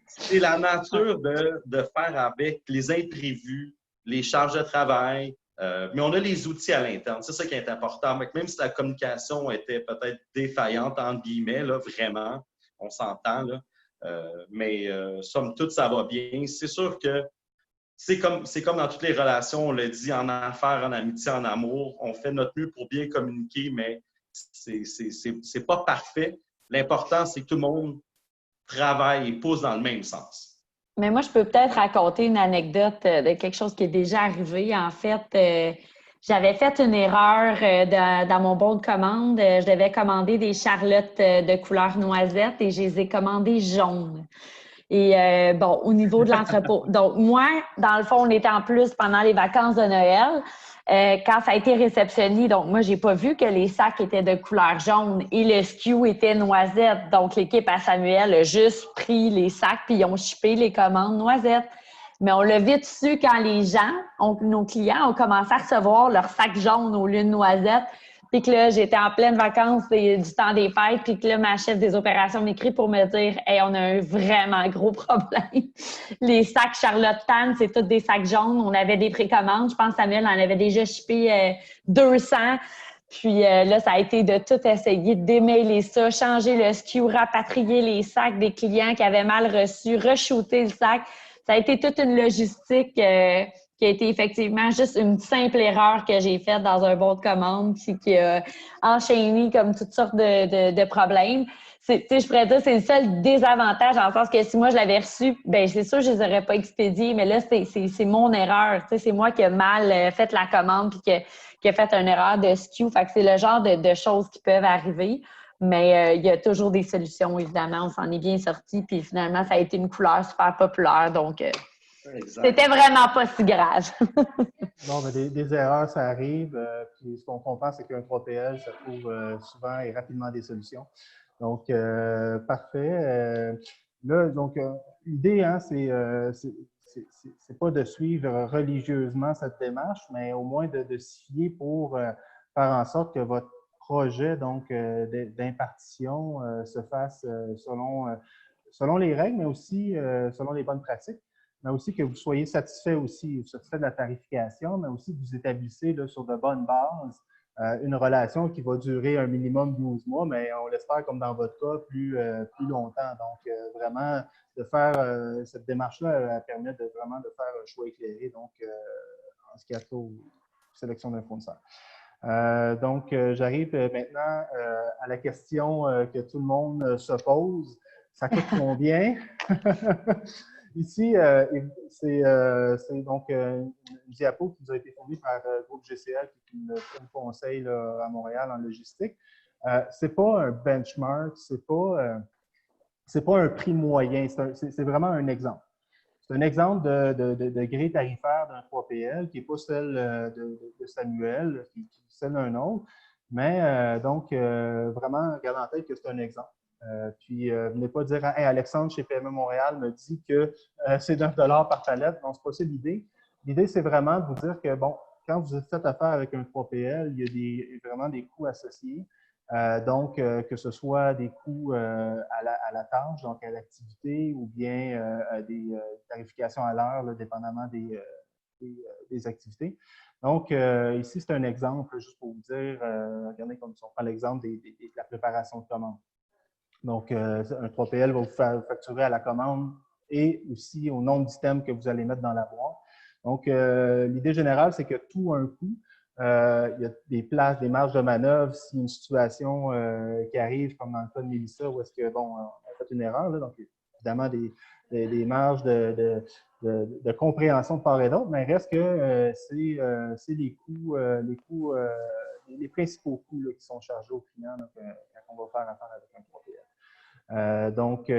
c'est la nature de faire avec les imprévus, les charges de travail, mais on a les outils à l'interne. C'est ça qui est important. Même si la communication était peut-être défaillante, entre guillemets, là, vraiment, on s'entend, là, mais somme toute, ça va bien. C'est sûr que c'est comme dans toutes les relations, on le dit, en affaires, en amitié, en amour, on fait notre mieux pour bien communiquer, mais c'est pas parfait. L'important, c'est que tout le monde travaille et pousse dans le même sens. Mais moi, je peux peut-être raconter une anecdote de quelque chose qui est déjà arrivé. En fait, j'avais fait une erreur dans mon bon de commande. Je devais commander des charlottes de couleur noisette et je les ai commandées jaunes. Et bon, au niveau de l'entrepôt. Donc, moi, dans le fond, on était en plus pendant les vacances de Noël. Quand ça a été réceptionné, donc moi, j'ai pas vu que les sacs étaient de couleur jaune et le SKU était noisette. Donc, l'équipe à Samuel a juste pris les sacs puis ils ont shippé les commandes noisettes. Mais on l'a vite su quand les gens, nos clients, ont commencé à recevoir leurs sacs jaunes au lieu de noisettes. Puis que là, j'étais en pleine vacances du temps des fêtes, puis que là, ma chef des opérations m'écrit pour me dire « Hey, on a un vraiment gros problème. Les sacs Charlotte Tan, c'est tous des sacs jaunes. On avait des précommandes. Je pense que Samuel en avait déjà shippé 200. Puis là, ça a été de tout essayer, de démêler ça, changer le SKU, rapatrier les sacs des clients qui avaient mal reçu, re-shooter le sac. Ça a été toute une logistique qui a été effectivement juste une simple erreur que j'ai faite dans un bon de commande puis qui a enchaîné comme toutes sortes de problèmes. Je pourrais dire que c'est le seul désavantage dans le sens que si moi je l'avais reçu, ben c'est sûr que je les aurais pas expédiés, mais là, c'est mon erreur. C'est moi qui ai mal fait la commande puis qui a fait une erreur de SKU. Fait que c'est le genre de choses qui peuvent arriver. Mais il y a toujours des solutions, évidemment. On s'en est bien sorti. Puis finalement, ça a été une couleur super populaire. Donc, c'était vraiment pas si grave. Bon, ben des erreurs, ça arrive. Puis ce qu'on comprend, c'est qu'un 3PL, ça trouve souvent et rapidement des solutions. Donc, parfait. Là, donc, l'idée, hein, c'est pas de suivre religieusement cette démarche, mais au moins de s'y fier pour faire en sorte que votre projet donc d'impartition se fasse selon les règles, mais aussi selon les bonnes pratiques, mais aussi que vous soyez satisfait de la tarification, mais aussi que vous établissez là, sur de bonnes bases une relation qui va durer un minimum 12 mois, mais on l'espère, comme dans votre cas, plus longtemps. Donc, vraiment, de faire cette démarche-là, elle permet vraiment de faire un choix éclairé, donc, en ce qui a trait aux sélections d'un fournisseur. Donc, j'arrive maintenant à la question que tout le monde se pose. Ça coûte combien? Ici, c'est donc une diapo qui nous a été fournie par Groupe GCL, qui est une firme conseil là, à Montréal en logistique. Ce n'est pas un benchmark, ce n'est pas un prix moyen, c'est vraiment un exemple. C'est un exemple de grille tarifaire d'un 3PL qui n'est pas celle de Samuel, qui est celle d'un autre, mais donc vraiment, gardez en tête que c'est un exemple. Puis, venez pas dire hey, Alexandre chez PME Montréal me dit que c'est 9 $ par palette. Non, c'est pas ça l'idée. L'idée, c'est vraiment de vous dire que, bon, quand vous faites affaire avec un 3PL, il y a vraiment des coûts associés. Donc, que ce soit des coûts à la tâche, donc à l'activité, ou bien des tarifications à l'heure, dépendamment des activités. Donc, ici, c'est un exemple, juste pour vous dire, regardez comme si on prend l'exemple de la préparation de commande. Donc, un 3PL va vous faire facturer à la commande et aussi au nombre d'items que vous allez mettre dans la boîte. Donc, l'idée générale, c'est que tout a un coût. Il y a des places, des marges de manœuvre si une situation qui arrive, comme dans le cas de Mélissa, où est-ce que, bon, on a fait une erreur, là, donc évidemment des marges de compréhension de part et d'autre, mais il reste que c'est les coûts, les principaux coûts là, qui sont chargés aux clients quand on va faire affaire avec un 3PL. Donc,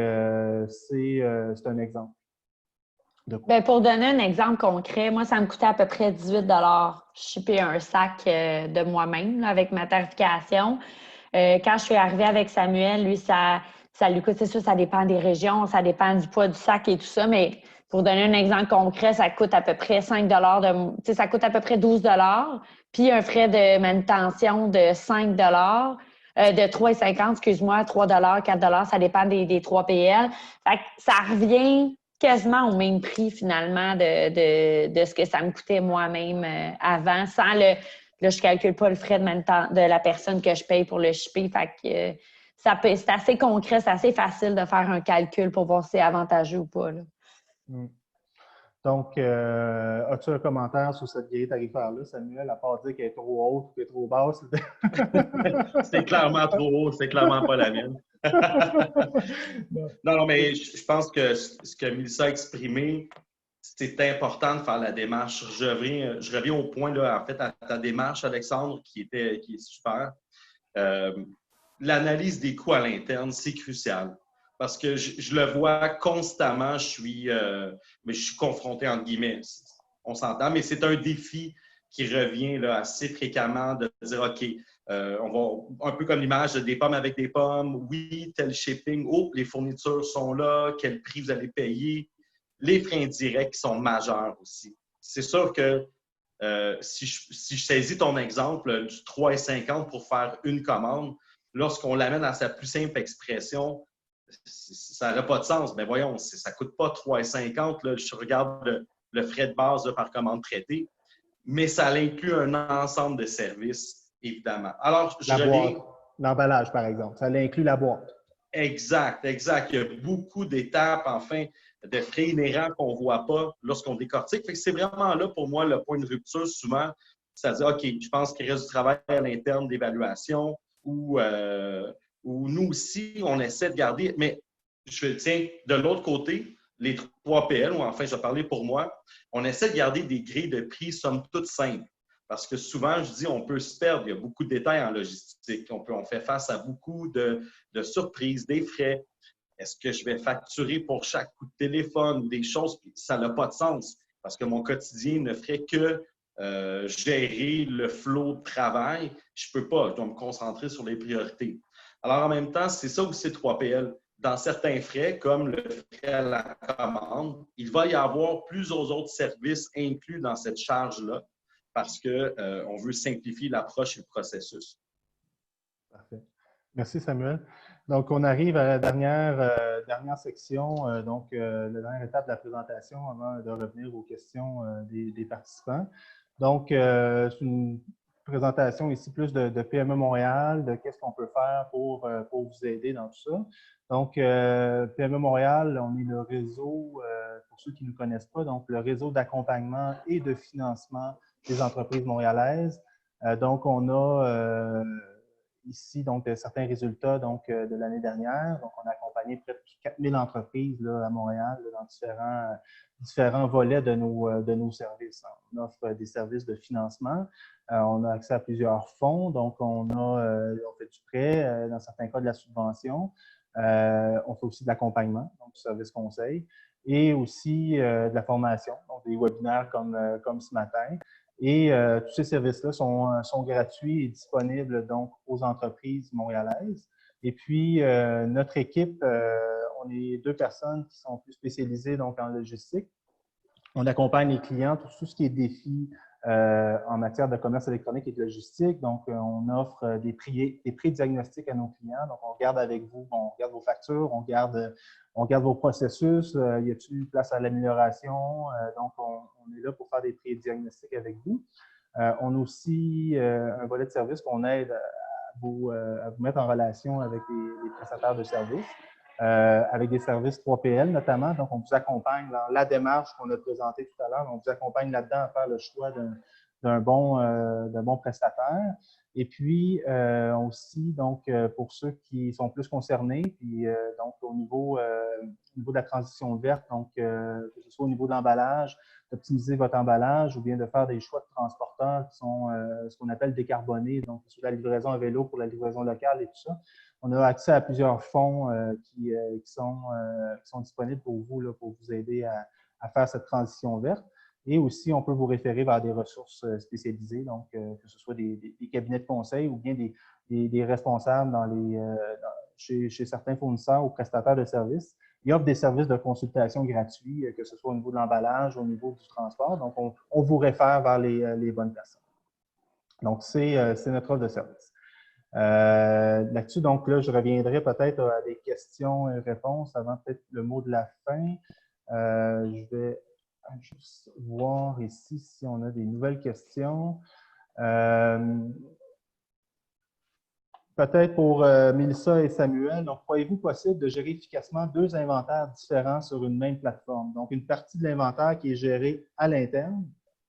c'est un exemple. Bien, pour donner un exemple concret, moi, ça me coûtait à peu près 18 shipper un sac de moi-même là, avec ma tarification. Quand je suis arrivée avec Samuel, lui, ça lui coûte, c'est sûr, ça dépend des régions, ça dépend du poids du sac et tout ça, mais pour donner un exemple concret, ça coûte à peu près 5 ça coûte à peu près 12 puis un frais de manutention de 5 de 3,50, excuse-moi, 3 4 ça dépend des 3PL. Fait que ça revient quasiment au même prix, finalement, de ce que ça me coûtait moi-même avant, sans le... Là, je ne calcule pas le frais de la personne que je paye pour le shipper. Fait que c'est assez concret, c'est assez facile de faire un calcul pour voir si c'est avantageux ou pas. Là. Donc, as-tu un commentaire sur cette grille tarifaire-là, Samuel, à part dire qu'elle est trop haute ou qu'elle est trop basse? C'est clairement trop haut, c'est clairement pas la mienne. Non, mais je pense que ce que Mélissa a exprimé, c'est important de faire la démarche. Je reviens au point, là, en fait, à ta démarche, Alexandre, qui est super. L'analyse des coûts à l'interne, c'est crucial. parce que je le vois constamment, mais je suis confronté entre guillemets. On s'entend, mais c'est un défi qui revient là, assez fréquemment de dire, OK, on va un peu comme l'image des pommes avec des pommes. Oui, tel shipping. Oh, les fournitures sont là. Quel prix vous allez payer? Les frais indirects qui sont majeurs aussi. C'est sûr que si je saisis ton exemple du 3,50 pour faire une commande, lorsqu'on l'amène à sa plus simple expression, ça n'aurait pas de sens. Mais voyons, ça ne coûte pas 3,50. Là, je regarde le frais de base là, par commande traitée, mais ça inclut un ensemble de services, évidemment. Alors, je reviens. L'emballage, par exemple. Ça inclut la boîte. Exact, exact. Il y a beaucoup d'étapes, enfin, de frais inhérents qu'on ne voit pas lorsqu'on décortique. Fait que c'est vraiment là, pour moi, le point de rupture, souvent. C'est-à-dire, OK, je pense qu'il reste du travail à l'interne d'évaluation ou nous aussi, on essaie de garder. Mais tiens, de l'autre côté, les 3PL, ou enfin, je vais parler pour moi, on essaie de garder des grilles de prix, somme toute simples. Parce que souvent, je dis, on peut se perdre. Il y a beaucoup de détails en logistique. On fait face à beaucoup de surprises, des frais. Est-ce que je vais facturer pour chaque coup de téléphone ou des choses? Ça n'a pas de sens parce que mon quotidien ne ferait que gérer le flot de travail. Je ne peux pas. Je dois me concentrer sur les priorités. Alors, en même temps, c'est ça aussi 3PL. Dans certains frais, comme le frais à la commande, il va y avoir plusieurs autres services inclus dans cette charge-là parce qu'on veut simplifier l'approche et le processus. Parfait. Merci, Samuel. Donc, on arrive à la dernière section, la dernière étape de la présentation avant de revenir aux questions des participants. Donc, c'est une présentation ici plus de PME Montréal, de qu'est-ce qu'on peut faire pour vous aider dans tout ça. Donc, PME Montréal, on est le réseau, pour ceux qui ne nous connaissent pas, donc le réseau d'accompagnement et de financement des entreprises montréalaises. Donc, on a ici donc, certains résultats de l'année dernière. Donc, on a accompagné près de 4000 entreprises là, à Montréal là, dans différents volets de nos services. On offre des services de financement. On a accès à plusieurs fonds. Donc, on fait du prêt, dans certains cas de la subvention. On fait aussi de l'accompagnement, donc du service conseil, et aussi de la formation, donc des webinaires comme ce matin. Et tous ces services-là sont gratuits et disponibles donc aux entreprises montréalaises. Et puis, notre équipe, on est 2 personnes qui sont plus spécialisées donc, en logistique. On accompagne les clients pour tout ce qui est défis en matière de commerce électronique et de logistique. Donc, on offre des prix diagnostiques à nos clients. Donc, on regarde avec vous, on regarde vos factures, on regarde vos processus. Y a-t-il place à l'amélioration? Donc, on est là pour faire des prix diagnostiques avec vous. On a aussi un volet de service qu'on aide à vous mettre en relation avec les prestataires de services. Avec des services 3PL notamment. Donc, on vous accompagne dans la démarche qu'on a présentée tout à l'heure. On vous accompagne là-dedans à faire le choix d'un bon prestataire. Et puis, aussi, donc, pour ceux qui sont plus concernés, puis donc au niveau de la transition verte, donc que ce soit au niveau de l'emballage, d'optimiser votre emballage ou bien de faire des choix de transporteurs qui sont ce qu'on appelle décarbonés, donc sur la livraison à vélo pour la livraison locale et tout ça. On a accès à plusieurs fonds qui sont disponibles pour vous, là, pour vous aider à faire cette transition verte. Et aussi, on peut vous référer vers des ressources spécialisées, donc que ce soit des cabinets de conseil ou bien des responsables chez certains fournisseurs ou prestataires de services. Ils offrent des services de consultation gratuits, que ce soit au niveau de l'emballage, au niveau du transport. Donc, on vous réfère vers les bonnes personnes. Donc, c'est notre offre de service. Là-dessus, donc là, je reviendrai peut-être à des questions et réponses avant peut-être le mot de la fin. Je vais juste voir ici si on a des nouvelles questions. Peut-être pour Mélissa et Samuel, donc croyez-vous possible de gérer efficacement 2 inventaires différents sur une même plateforme? Donc, une partie de l'inventaire qui est gérée à l'interne,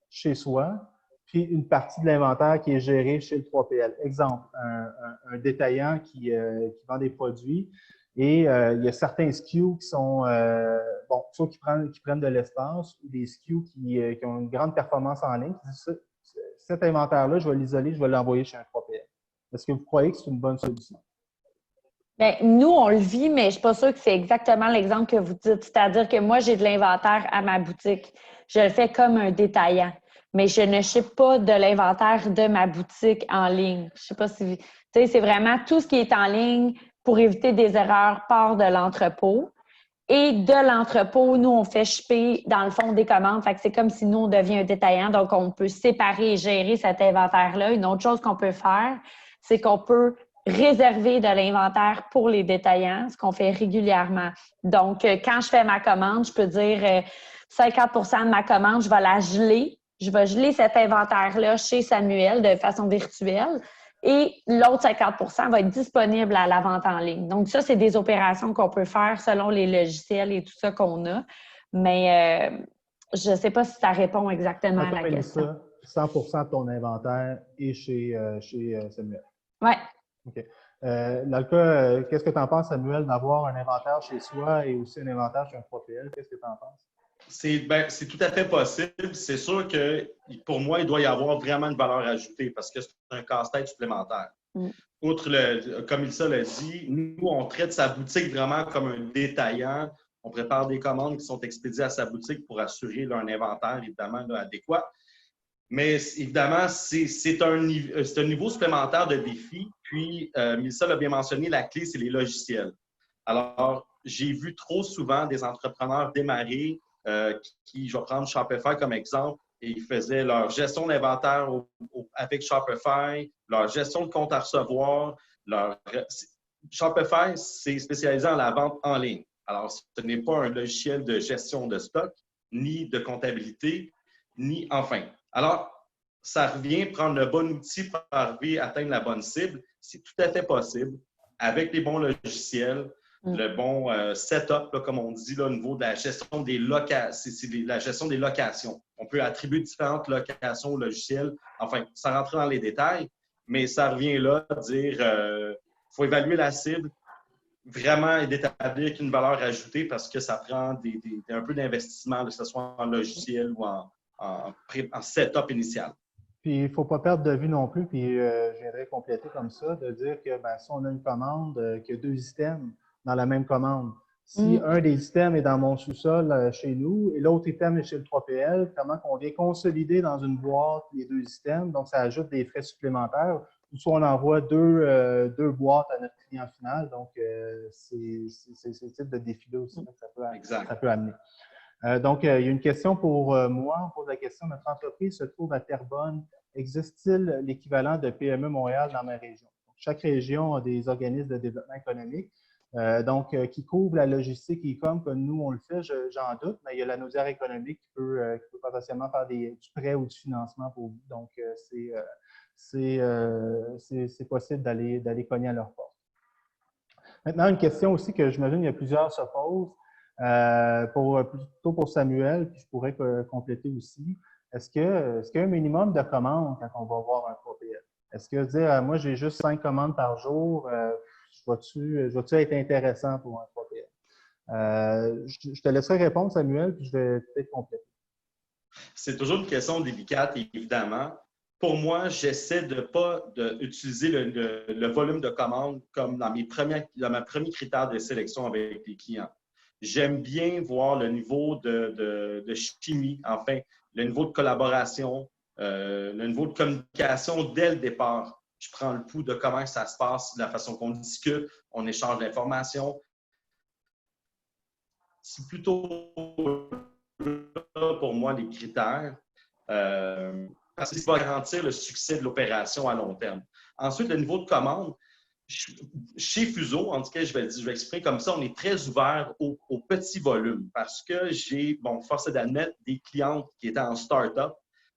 chez soi, puis une partie de l'inventaire qui est gérée chez le 3PL. Exemple, un détaillant qui vend des produits et il y a certains SKU qui sont, soit qui prennent de l'espace ou des SKU qui ont une grande performance en ligne. Cet inventaire-là, je vais l'isoler, je vais l'envoyer chez un 3PL. Est-ce que vous croyez que c'est une bonne solution? Bien, nous, on le vit, mais je ne suis pas sûre que c'est exactement l'exemple que vous dites. C'est-à-dire que moi, j'ai de l'inventaire à ma boutique. Je le fais comme un détaillant, mais je ne ship pas de l'inventaire de ma boutique en ligne. Je ne sais pas si... Tu sais, c'est vraiment tout ce qui est en ligne pour éviter des erreurs part de l'entrepôt. Et de l'entrepôt, nous, on fait shipper dans le fond des commandes. Fait que c'est comme si nous, on devient un détaillant. Donc, on peut séparer et gérer cet inventaire-là. Une autre chose qu'on peut faire, c'est qu'on peut réserver de l'inventaire pour les détaillants, ce qu'on fait régulièrement. Donc, quand je fais ma commande, je peux dire 50 de ma commande, je vais la geler. Je vais geler cet inventaire-là chez Samuel de façon virtuelle. Et l'autre 50 va être disponible à la vente en ligne. Donc, ça, c'est des opérations qu'on peut faire selon les logiciels et tout ça qu'on a. Mais je ne sais pas si ça répond exactement à la question. 100 de ton inventaire est chez Samuel. Oui. OK. Dans le cas, qu'est-ce que tu en penses, Samuel, d'avoir un inventaire chez soi et aussi un inventaire chez un 3PL? Qu'est-ce que tu en penses? C'est tout à fait possible. C'est sûr que pour moi, il doit y avoir vraiment une valeur ajoutée parce que c'est un casse-tête supplémentaire. Outre, comme Ilsa l'a dit, nous, on traite sa boutique vraiment comme un détaillant. On prépare des commandes qui sont expédiées à sa boutique pour assurer un inventaire, évidemment, là, adéquat. Mais évidemment, c'est un niveau supplémentaire de défi. Puis, Mélissa l'a bien mentionné, la clé, c'est les logiciels. Alors, j'ai vu trop souvent des entrepreneurs démarrer qui, je vais prendre Shopify comme exemple, et ils faisaient leur gestion d'inventaire avec Shopify, leur gestion de compte à recevoir. Shopify, c'est spécialisé en la vente en ligne. Alors, ce n'est pas un logiciel de gestion de stock, ni de comptabilité, ni enfin. Alors, ça revient prendre le bon outil pour arriver à atteindre la bonne cible. C'est tout à fait possible avec les bons logiciels, le bon setup, là, comme on dit, là, au niveau de la gestion des la gestion des locations. On peut attribuer différentes locations au logiciel. Enfin, sans rentrer dans les détails, mais ça revient là à dire faut évaluer la cible, vraiment et d'établir une valeur ajoutée parce que ça prend un peu d'investissement, que ce soit en logiciel ou en setup initial. Puis, il ne faut pas perdre de vue non plus, puis je viendrais compléter comme ça, de dire que si on a une commande, qu'il y a 2 items dans la même commande, si un des items est dans mon sous-sol chez nous et l'autre item est chez le 3PL, comment on vient consolider dans une boîte les 2 items, donc ça ajoute des frais supplémentaires, ou soit on envoie deux boîtes à notre client final, donc c'est ce type de défi-là aussi que ça peut amener. Donc, il y a une question pour moi. On pose la question, notre entreprise se trouve à Terrebonne. Existe-t-il l'équivalent de PME Montréal dans ma région? Donc, chaque région a des organismes de développement économique, qui couvrent la logistique e-com comme nous, on le fait, j'en doute, mais il y a la Naudière économique qui peut potentiellement faire du prêt ou du financement pour vous. Donc, c'est possible d'aller cogner à leur porte. Maintenant, une question aussi que j'imagine il y a plusieurs se posent. Plutôt pour Samuel, puis je pourrais compléter aussi. Est-ce qu'il y a un minimum de commandes quand on va voir un 3PL? Est-ce que dire, moi, j'ai juste 5 commandes par jour, je vais-tu être intéressant pour un 3PL? Je te laisserai répondre, Samuel, puis je vais peut-être compléter. C'est toujours une question délicate, évidemment. Pour moi, j'essaie de ne pas utiliser le volume de commandes comme dans mes premiers critères de sélection avec les clients. J'aime bien voir le niveau de chimie, enfin, le niveau de collaboration, le niveau de communication dès le départ. Je prends le pouls de comment ça se passe, de la façon qu'on discute, on échange d'informations. C'est plutôt là pour moi les critères, parce que ça va garantir le succès de l'opération à long terme. Ensuite, le niveau de commande. Chez Fuseau, en tout cas, je vais exprimer comme ça, on est très ouvert au petit volume parce que j'ai, force d'admettre, des clientes qui étaient en start-up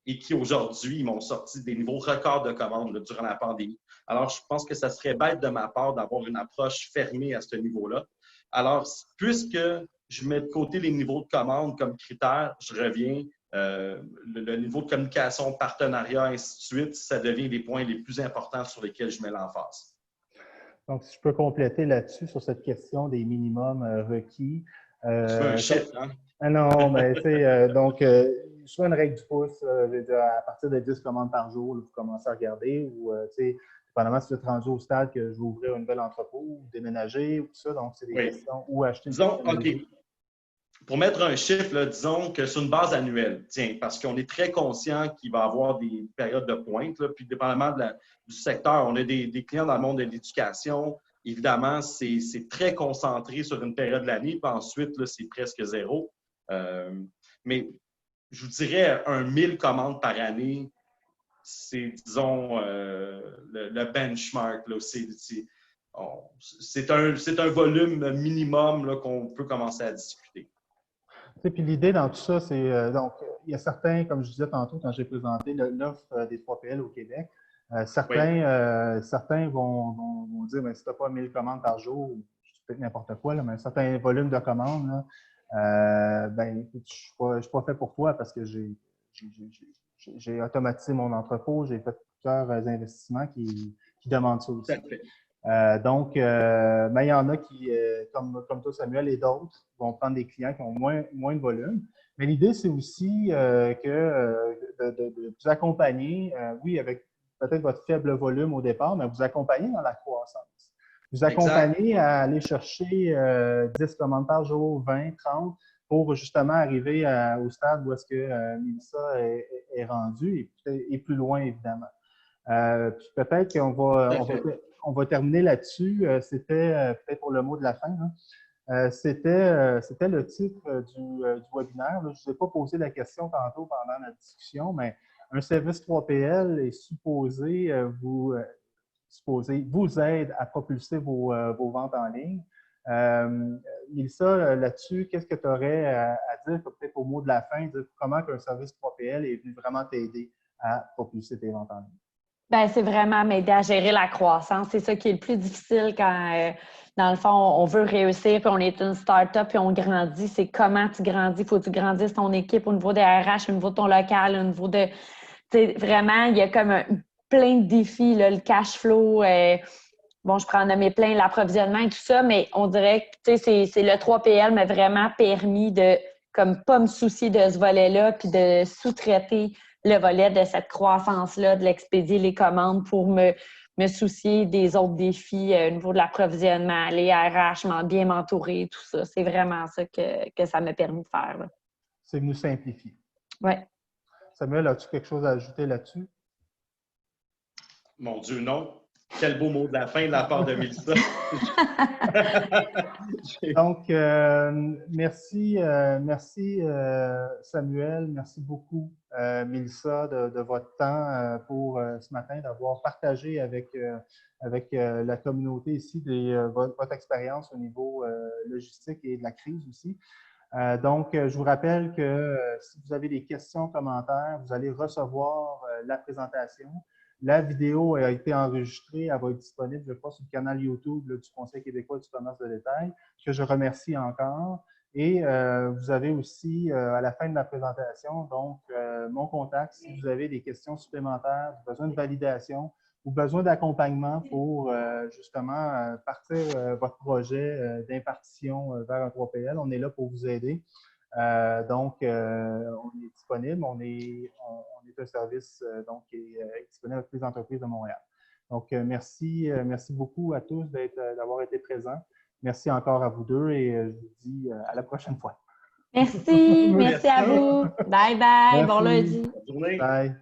et qui aujourd'hui m'ont sorti des niveaux records de commandes là, durant la pandémie. Alors, je pense que ça serait bête de ma part d'avoir une approche fermée à ce niveau-là. Alors, puisque je mets de côté les niveaux de commandes comme critère, je reviens, le niveau de communication, partenariat, ainsi de suite, ça devient les points les plus importants sur lesquels je mets l'emphase. Donc, si je peux compléter là-dessus sur cette question des minimums requis. Tu veux un chiffre, hein? Ah non, mais tu sais, soit une règle du pouce, à partir de 10 commandes par jour, là, vous commencez à regarder, ou tu sais, dépendamment si vous êtes rendu au stade que je vais ouvrir un nouvel entrepôt ou déménager ou tout ça. Donc, c'est des questions où acheter une Disons, technologie. OK. Pour mettre un chiffre, là, disons que c'est une base annuelle. Tiens, parce qu'on est très conscient qu'il va y avoir des périodes de pointe. Là, puis, dépendamment du secteur, on a des clients dans le monde de l'éducation. Évidemment, c'est très concentré sur une période de l'année. Puis ensuite, là, c'est presque zéro. Mais je vous dirais 1000 commandes par année, c'est, disons, le benchmark. C'est un volume minimum qu'on peut commencer à discuter. Puis l'idée dans tout ça, c'est donc, il y a certains, comme je disais tantôt quand j'ai présenté l'offre des 3PL au Québec, certains vont dire, mais si tu n'as pas 1000 commandes par jour, c'est peut-être n'importe quoi, là, mais un certain volume de commandes, là, je ne suis pas fait pour toi parce que j'ai automatisé mon entrepôt, j'ai fait plusieurs investissements qui demandent ça aussi. Donc, il y en a qui, comme toi, Samuel, et d'autres, vont prendre des clients qui ont moins de volume. Mais l'idée, c'est aussi de vous accompagner, oui, avec peut-être votre faible volume au départ, mais vous accompagner dans la croissance. Vous accompagner à aller chercher 10 commandes par jour, 20, 30, pour justement arriver au stade où est-ce que Mélissa est rendue et plus loin, évidemment. Puis peut-être qu'on va terminer là-dessus. C'était peut-être pour le mot de la fin. C'était le titre du webinaire. Là. Je ne vous ai pas posé la question tantôt pendant la discussion, mais un service 3PL est supposé vous aide à propulser vos ventes en ligne. Mélissa, là-dessus, qu'est-ce que tu aurais à dire, peut-être au mot de la fin, dire comment un service 3PL est venu vraiment t'aider à propulser tes ventes en ligne? Bien, c'est vraiment m'aider à gérer la croissance. C'est ça qui est le plus difficile quand, dans le fond, on veut réussir, puis on est une start-up, puis on grandit. C'est comment tu grandis. Il faut que tu grandisses ton équipe au niveau des RH, au niveau de ton local, au niveau de... Vraiment, il y a comme plein de défis, là, le cash flow. Bon, je prends en nommer plein, l'approvisionnement et tout ça, mais on dirait que c'est le 3PL m'a vraiment permis de comme pas me soucier de ce volet-là, puis de sous-traiter le volet de cette croissance-là, de l'expédier les commandes pour me soucier des autres défis au niveau de l'approvisionnement, les RH, bien m'entourer, tout ça. C'est vraiment ça que ça m'a permis de faire. C'est venu simplifier. Oui. Samuel, as-tu quelque chose à ajouter là-dessus? Mon Dieu, non. Quel beau mot de la fin de la part de Mélissa. Donc, merci Samuel, merci beaucoup Mélissa de votre temps pour ce matin, d'avoir partagé avec la communauté ici votre expérience au niveau logistique et de la crise aussi. Donc, je vous rappelle que si vous avez des questions, commentaires, vous allez recevoir la présentation. La vidéo a été enregistrée, elle va être disponible, je crois, sur le canal YouTube du Conseil québécois du commerce de détail, que je remercie encore. Et vous avez aussi, à la fin de la présentation, donc mon contact si vous avez des questions supplémentaires, besoin de validation ou besoin d'accompagnement pour justement partir votre projet d'impartition vers un 3PL. On est là pour vous aider. Donc, on est disponible. On est un service qui est disponible avec les entreprises de Montréal. Donc, merci beaucoup à tous d'avoir été présents. Merci encore à vous deux et je vous dis à la prochaine fois. Merci à vous. Bye bye. Merci. Bon lundi. Bonne journée. Bye.